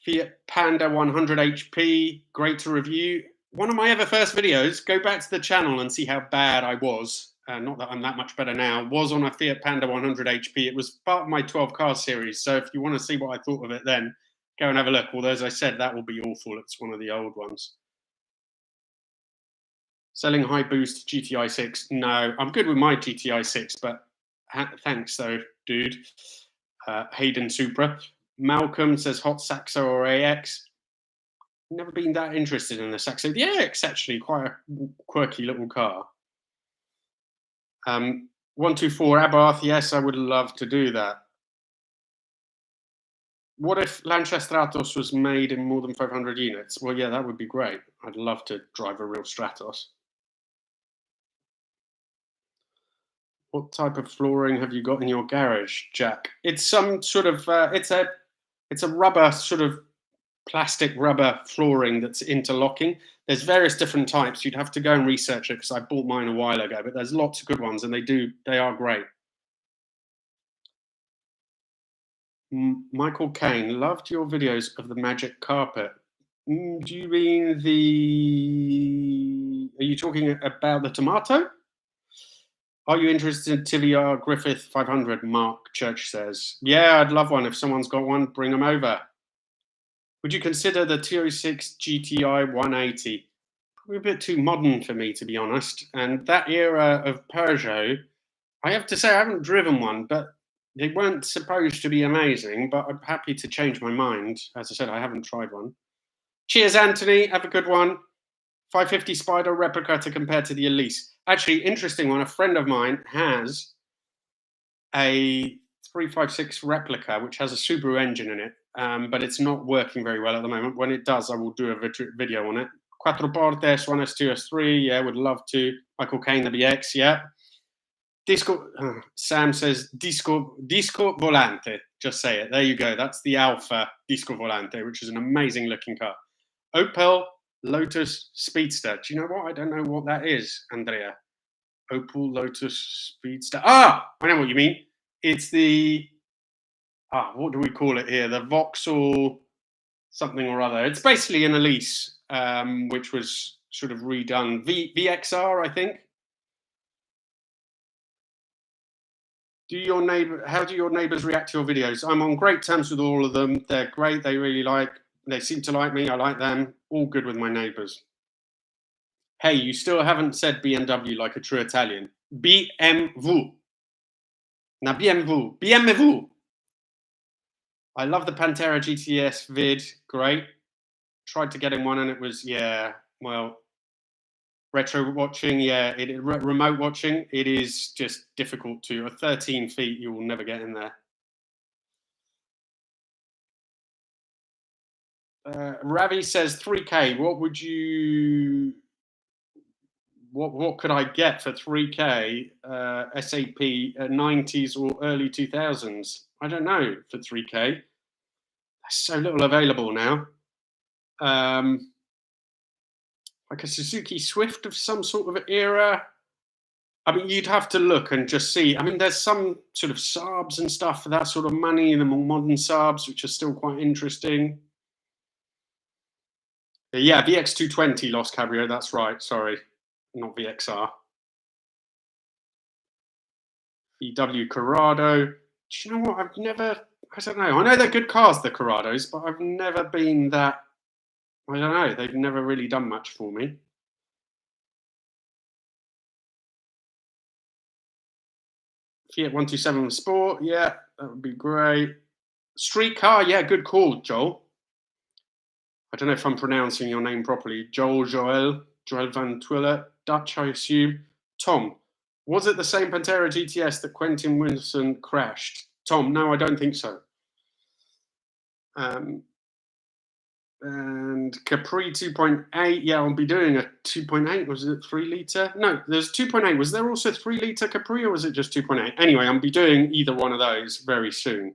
S1: Fiat Panda 100 HP, great to review. One of my ever first videos, go back to the channel and see how bad I was. Not that I'm that much better now, was on a Fiat Panda 100 HP. It was part of my 12 car series. So if you want to see what I thought of it then, go and have a look. Although, as I said, that will be awful. It's one of the old ones. Selling high boost GTI 6. No, I'm good with my GTI 6, but thanks though, dude. Hayden Supra. Malcolm says hot Saxo or AX. Never been that interested in the Saxo. The AX actually quite a quirky little car. 124 Abarth. Yes, I would love to do that. What if Lancia Stratos was made in more than 500 units? Well, yeah, that would be great. I'd love to drive a real Stratos. What type of flooring have you got in your garage, Jack? It's some sort of it's a rubber sort of plastic rubber flooring that's interlocking. There's various different types. You'd have to go and research it because I bought mine a while ago, but there's lots of good ones and they are great. Michael Caine, loved your videos of the magic carpet. Do you mean are you talking about the tomato? Are you interested in TVR Griffith 500? Mark Church says. Yeah, I'd love one. If someone's got one, bring them over. Would you consider the TO6 GTI 180? Probably a bit too modern for me, to be honest. And that era of Peugeot, I have to say I haven't driven one, but they weren't supposed to be amazing, but I'm happy to change my mind. As I said, I haven't tried one. Cheers, Anthony. Have a good one. 550 Spider replica to compare to the Elise. Actually, interesting one. A friend of mine has a 356 replica, which has a Subaru engine in it, but it's not working very well at the moment. When it does, I will do a video on it. Quattro Portes, 1S2, S3, yeah, would love to. Michael Caine, the BX, yeah. Disco, Sam says Disco Volante. Just say it. There you go. That's the Alpha Disco Volante, which is an amazing looking car. Opel Lotus Speedster. Do you know what? I don't know what that is, Andrea. Opel Lotus Speedster. Ah, I know what you mean. It's the what do we call it here? The Vauxhall something or other. It's basically an Elise, which was sort of redone. VXR, I think. How do your neighbours react to your videos? I'm on great terms with all of them. They're great. They seem to like me. I like them. All good with my neighbours. Hey, you still haven't said BMW like a true Italian. BMW. Now, BMW. I love the Pantera GTS vid. Great. Tried to get in one and it was, retro watching, remote watching, it is just difficult to. At 13 feet, you will never get in there. Ravi says 3K. What could I get for 3K SAP 90s or early 2000s? I don't know for 3K. There's so little available now. Like a Suzuki Swift of some sort of era. I mean, you'd have to look and just see. I mean, there's some sort of Saabs and stuff for that sort of money, the more modern Saabs, which are still quite interesting. Yeah, VX220 Los Cabrio, that's right. Sorry, not VXR. VW Corrado. Do you know what? I don't know. I know they're good cars, the Corrados, but I've never been that. I don't know. They've never really done much for me. Fiat 127 Sport, yeah, that would be great. Street car, yeah, good call, Joel. I don't know if I'm pronouncing your name properly. Joel Van Twiller, Dutch, I assume. Tom, was it the same Pantera GTS that Quentin Wilson crashed? Tom, no, I don't think so. And Capri 2.8, yeah, I'll be doing a 2.8. Was it 3 litre? No, there's 2.8. Was there also 3 litre Capri or was it just 2.8? Anyway, I'll be doing either one of those very soon.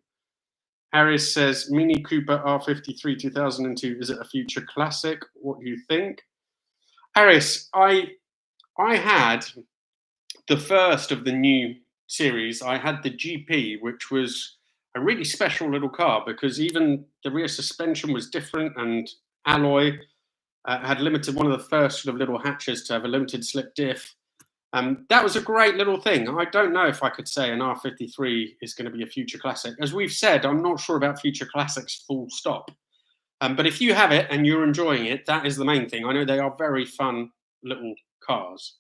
S1: Harris says, Mini Cooper R53 2002, is it a future classic? What do you think? Harris, I had the first of the new series. I had the GP, which was a really special little car because even the rear suspension was different and alloy had limited one of the first sort of little hatches to have a limited slip diff. That was a great little thing. I don't know if I could say an R53 is going to be a future classic. As we've said, I'm not sure about future classics full stop. But if you have it and you're enjoying it, that is the main thing. I know they are very fun little cars.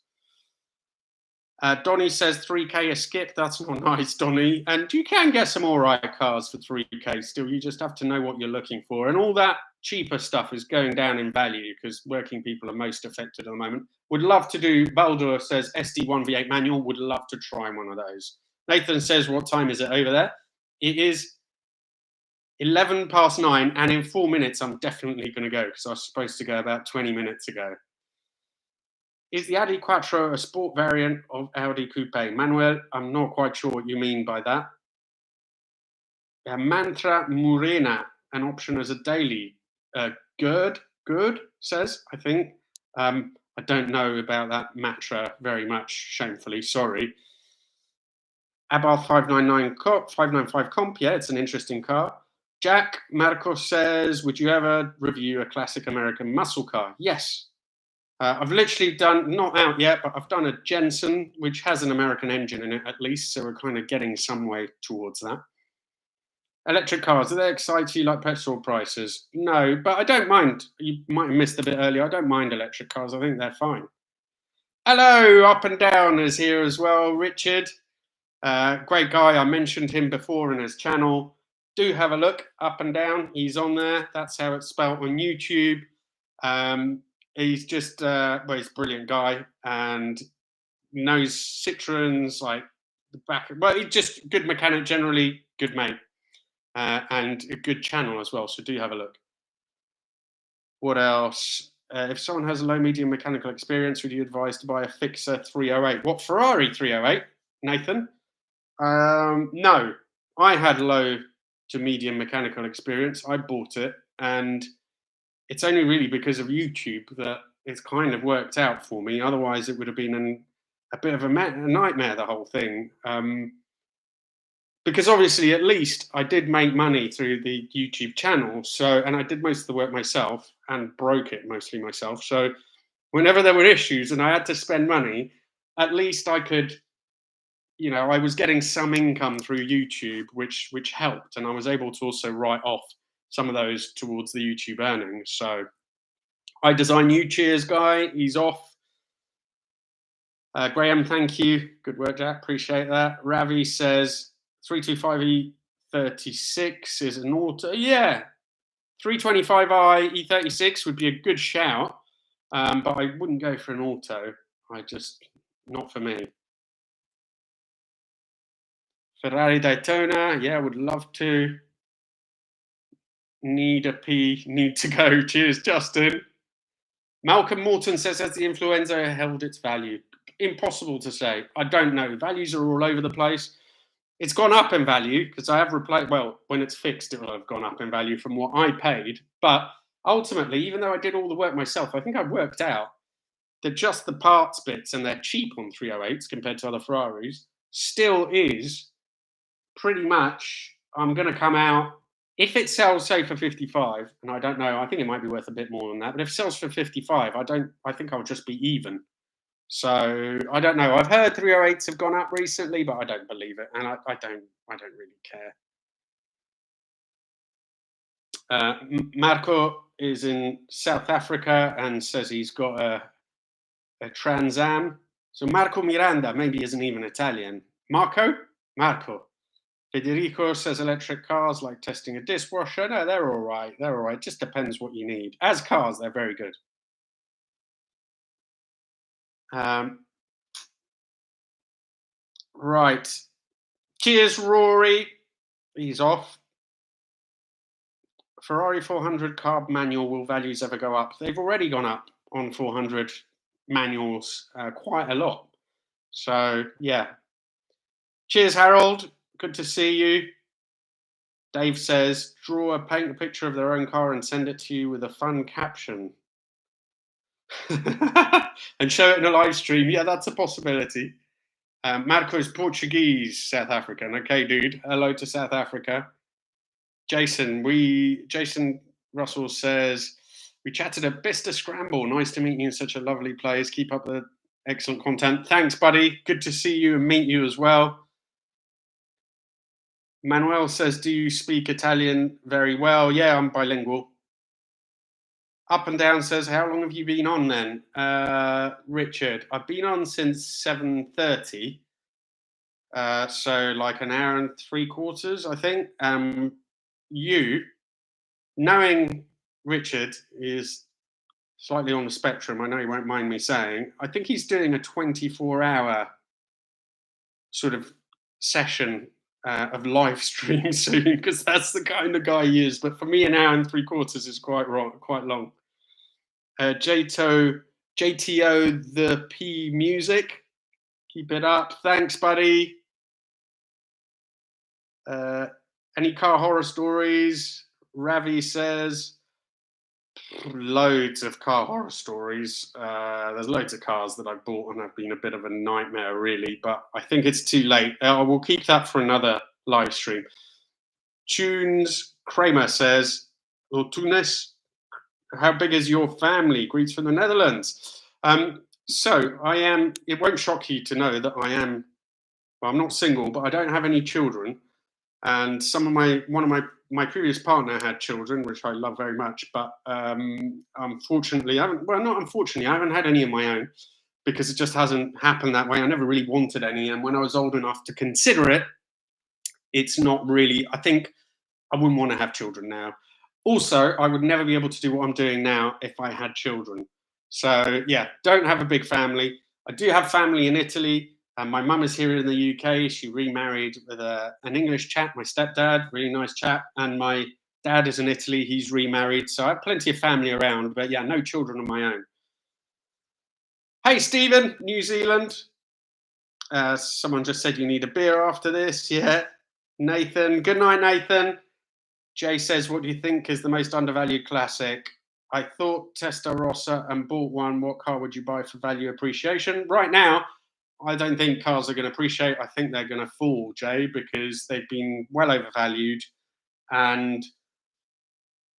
S1: Donny says 3K a skip. That's not nice, Donny. And you can get some all right cars for 3K still. You just have to know what you're looking for. And all that cheaper stuff is going down in value because working people are most affected at the moment. Would love to do, Baldur says SD1 V8 manual. Would love to try one of those. Nathan says, what time is it over there? It is 9:11, and in 4 minutes, I'm definitely going to go because I was supposed to go about 20 minutes ago. Is the Audi Quattro a sport variant of Audi Coupe? Manuel, I'm not quite sure what you mean by that. Mantra Murena, an option as a daily. Good says, I think. I don't know about that Matra very much, shamefully, sorry. Abarth 595 comp, yeah, it's an interesting car. Jack Marcos says, would you ever review a classic American muscle car? Yes. I've literally done, not out yet, but I've done a Jensen, which has an American engine in it at least, so we're kind of getting some way towards that. Electric cars, do they excite you like petrol prices? No, but I don't mind. You might have missed a bit earlier. I don't mind electric cars. I think they're fine. Hello, Up and Down is here as well. Richard, great guy. I mentioned him before in his channel. Do have a look, Up and Down. He's on there. That's how it's spelled on YouTube. He's just, well, he's a brilliant guy and knows Citroens like the back. Well, he's just good mechanic generally, good mate, and a good channel as well. So do have a look. What else? If someone has a low medium mechanical experience, would you advise to buy a Fixer 308? What Ferrari 308, Nathan? No, I had low to medium mechanical experience. I bought it, and it's only really because of YouTube that it's kind of worked out for me. Otherwise, it would have been a bit of a nightmare, the whole thing. Because obviously, at least I did make money through the YouTube channel. So, and I did most of the work myself and broke it mostly myself. So whenever there were issues and I had to spend money, at least I could, you know, I was getting some income through YouTube, which helped. And I was able to also write off some of those towards the YouTube earnings. So I design you. Cheers, guy. He's off. Graham, thank you. Good work, Jack. Appreciate that. Ravi says 325E36 is an auto. Yeah, 325i E36 would be a good shout, but I wouldn't go for an auto. Not for me. Ferrari Daytona, yeah, would love to. Need to go. Cheers, Justin. Malcolm Morton says, has the influenza held its value? Impossible to say. I don't know. Values are all over the place. It's gone up in value because I have replaced, well, when it's fixed, it will have gone up in value from what I paid. But ultimately, even though I did all the work myself, I think I've worked out that just the parts bits, and they're cheap on 308s compared to other Ferraris, still is pretty much, I'm going to come out. If it sells, say, for 55, and I don't know, I think it might be worth a bit more than that. But if it sells for 55, I think I'll just be even. So I don't know. I've heard 308s have gone up recently, but I don't believe it, and I don't really care. Marco is in South Africa and says he's got a Trans Am. So Marco Miranda maybe isn't even Italian. Marco. Federico says electric cars like testing a dishwasher. No, they're all right. They're all right. Just depends what you need. As cars, they're very good. Right. Cheers, Rory. He's off. Ferrari 400 carb manual, will values ever go up? They've already gone up on 400 manuals quite a lot. So, yeah. Cheers, Harold. Good to see you. Dave says, paint a picture of their own car and send it to you with a fun caption. And show it in a live stream. Yeah, that's a possibility. Marco is Portuguese, South African. Okay, dude. Hello to South Africa. Jason Russell says, we chatted at Bista Scramble. Nice to meet you in such a lovely place. Keep up the excellent content. Thanks, buddy. Good to see you and meet you as well. Manuel says, do you speak Italian very well? Yeah, I'm bilingual. Up and Down says, how long have you been on then? Richard, I've been on since 7:30. So like an hour and 3/4, I think. You, knowing Richard is slightly on the spectrum, I know you won't mind me saying, I think he's doing a 24-hour sort of session of live stream soon, because that's the kind of guy he is. But for me, an hour and 3/4 is quite long. JTO the P Music, keep it up. Thanks, buddy. Any car horror stories? Ravi says, loads of car horror stories. There's loads of cars that I've bought and have been a bit of a nightmare, really, but I think it's too late. I will keep that for another live stream. Tunes Kramer says, Tunes, how big is your family? Greets from the Netherlands. So I am, it won't shock you to know that I am, well, I'm not single, but I don't have any children. And one of my previous partner had children, which I love very much. But unfortunately, I haven't had any of my own, because it just hasn't happened that way. I never really wanted any. And when I was old enough to consider it, it's not really, I think I wouldn't want to have children now. Also, I would never be able to do what I'm doing now if I had children. So yeah, don't have a big family. I do have family in Italy. And my mum is here in the UK. She remarried with an English chap, my stepdad, really nice chap. And my dad is in Italy. He's remarried. So I have plenty of family around. But yeah, no children of my own. Hey, Stephen, New Zealand. Someone just said you need a beer after this. Yeah. Nathan. Good night, Nathan. Jay says, what do you think is the most undervalued classic? I thought Testarossa and bought one. What car would you buy for value appreciation? Right now, I don't think cars are going to appreciate. I think they're going to fall, Jay, because they've been well overvalued. And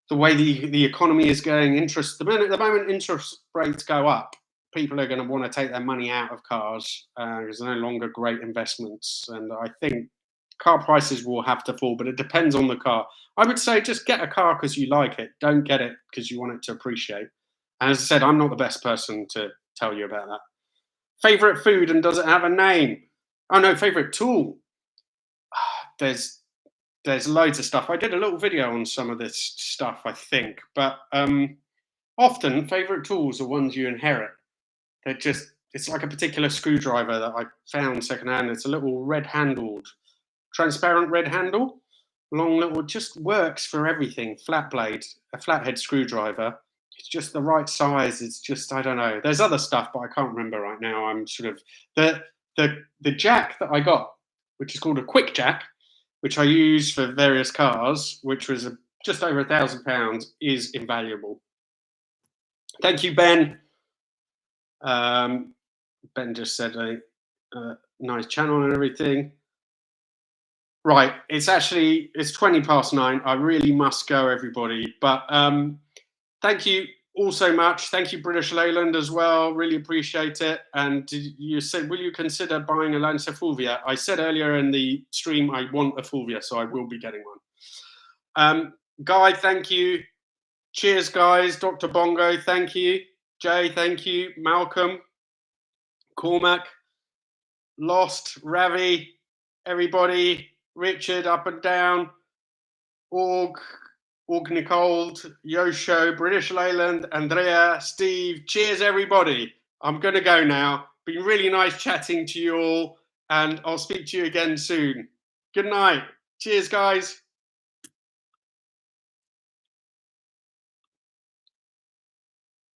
S1: the way the economy is going, the moment interest rates go up, people are going to want to take their money out of cars because they're no longer great investments. And I think car prices will have to fall, but it depends on the car. I would say just get a car because you like it. Don't get it because you want it to appreciate. And as I said, I'm not the best person to tell you about that. Favorite food, and does it have a name? Oh no, favorite tool. There's loads of stuff. I did a little video on some of this stuff, I think, but often favorite tools are ones you inherit. It's like a particular screwdriver that I found secondhand. It's a little red-handled, transparent red handle, long little, just works for everything. Flat blade, a flathead screwdriver. It's just the right size. It's just, I don't know. There's other stuff, but I can't remember right now. I'm sort of the jack that I got, which is called a quick jack, which I use for various cars, which was just over £1,000, is invaluable. Thank you, Ben. Ben just said a nice channel and everything. Right, it's 9:20. I really must go, everybody. But thank you all so much. Thank you, British Leyland, as well. Really appreciate it. And you said, will you consider buying a Lancia Fulvia? I said earlier in the stream, I want a Fulvia, so I will be getting one. Guy, thank you. Cheers, guys. Dr. Bongo, thank you. Jay, thank you. Malcolm, Cormac, Lost, Ravi, everybody. Richard, Up and Down, Org Nicole, Yosho, British Leyland, Andrea, Steve. Cheers, everybody. I'm going to go now. Been really nice chatting to you all, and I'll speak to you again soon. Good night. Cheers, guys.